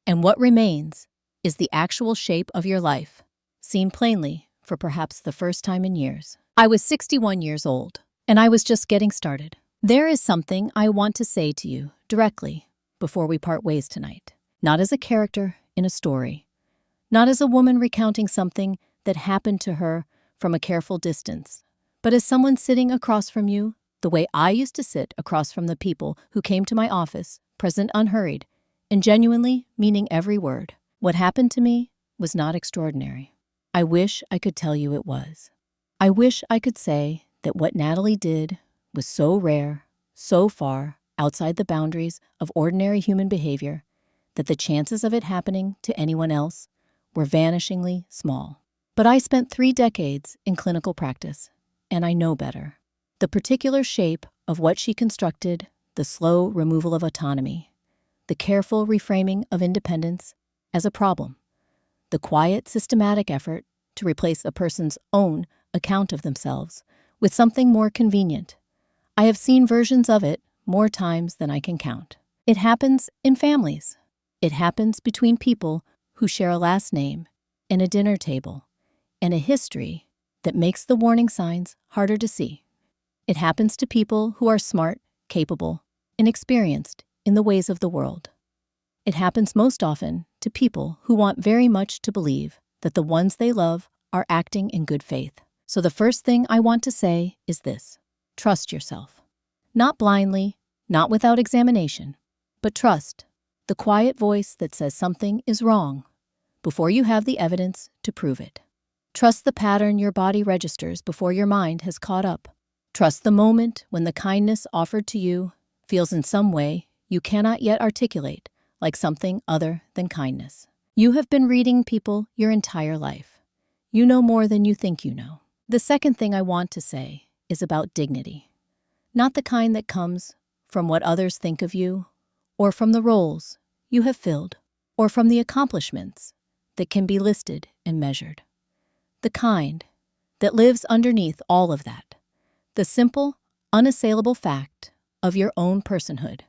and what remains is the actual shape of your life, seen plainly for perhaps the first time in years. I was 61 years old, and I was just getting started. There is something I want to say to you directly before we part ways tonight. Not as a character in a story, not as a woman recounting something that happened to her from a careful distance, but as someone sitting across from you the way I used to sit across from the people who came to my office, present unhurried, and genuinely meaning every word. What happened to me was not extraordinary. I wish I could tell you it was. I wish I could say that what Natalie did was so rare, so far outside the boundaries of ordinary human behavior, that the chances of it happening to anyone else were vanishingly small. But I spent 3 decades in clinical practice, and I know better. The particular shape of what she constructed, the slow removal of autonomy, the careful reframing of independence as a problem, the quiet, systematic effort to replace a person's own account of themselves with something more convenient. I have seen versions of it more times than I can count. It happens in families. It happens between people who share a last name and a dinner table and a history that makes the warning signs harder to see. It happens to people who are smart, capable, and experienced in the ways of the world. It happens most often to people who want very much to believe that the ones they love are acting in good faith. So the first thing I want to say is this: trust yourself. Not blindly, not without examination, but trust the quiet voice that says something is wrong before you have the evidence to prove it. Trust the pattern your body registers before your mind has caught up. Trust the moment when the kindness offered to you feels in some way you cannot yet articulate like something other than kindness. You have been reading people your entire life. You know more than you think you know. The second thing I want to say is about dignity. Not the kind that comes from what others think of you, or from the roles you have filled, or from the accomplishments that can be listed and measured. The kind that lives underneath all of that. The simple, unassailable fact of your own personhood.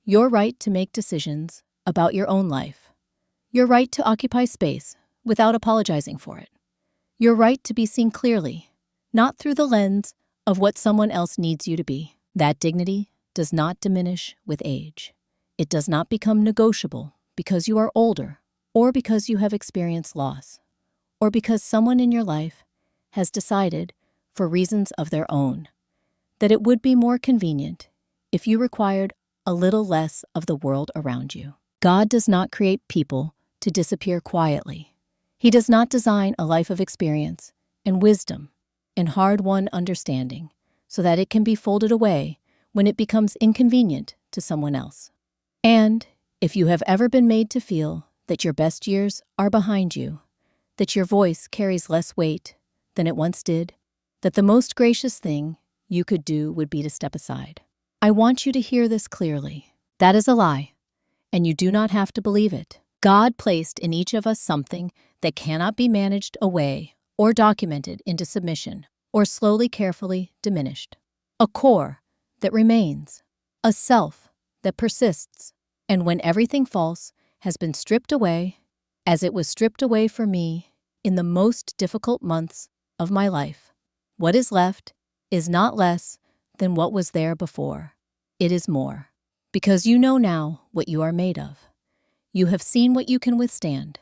Your right to make decisions about your own life. Your right to occupy space without apologizing for it. Your right to be seen clearly, not through the lens of what someone else needs you to be. That dignity does not diminish with age. It does not become negotiable because you are older, or because you have experienced loss, or because someone in your life has decided, for reasons of their own, that it would be more convenient if you required a little less of the world around you. God does not create people to disappear quietly. He does not design a life of experience and wisdom and hard-won understanding so that it can be folded away when it becomes inconvenient to someone else. And if you have ever been made to feel that your best years are behind you, that your voice carries less weight than it once did, that the most gracious thing you could do would be to step aside. I want you to hear this clearly. That is a lie, and you do not have to believe it. God placed in each of us something that cannot be managed away or documented into submission or slowly, carefully diminished. A core that remains, a self that persists. And when everything false has been stripped away, as it was stripped away for me in the most difficult months of my life, what is left is not less than what was there before. It is more, because you know now what you are made of. You have seen what you can withstand,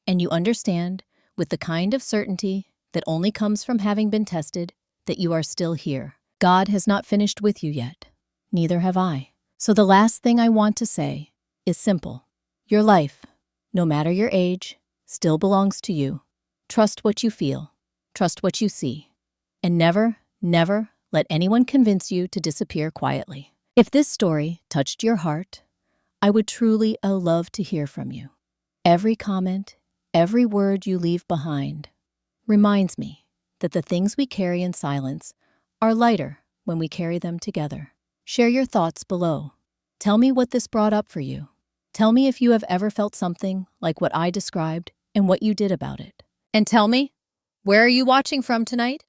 and you understand with the kind of certainty that only comes from having been tested, that you are still here. God has not finished with you yet. Neither have I. So the last thing I want to say is simple. Your life, no matter your age, still belongs to you. Trust what you feel. Trust what you see. And never, never let anyone convince you to disappear quietly. If this story touched your heart, I would truly love to hear from you. Every comment, every word you leave behind reminds me that the things we carry in silence are lighter when we carry them together. Share your thoughts below. Tell me what this brought up for you. Tell me if you have ever felt something like what I described and what you did about it. And tell me, where are you watching from tonight?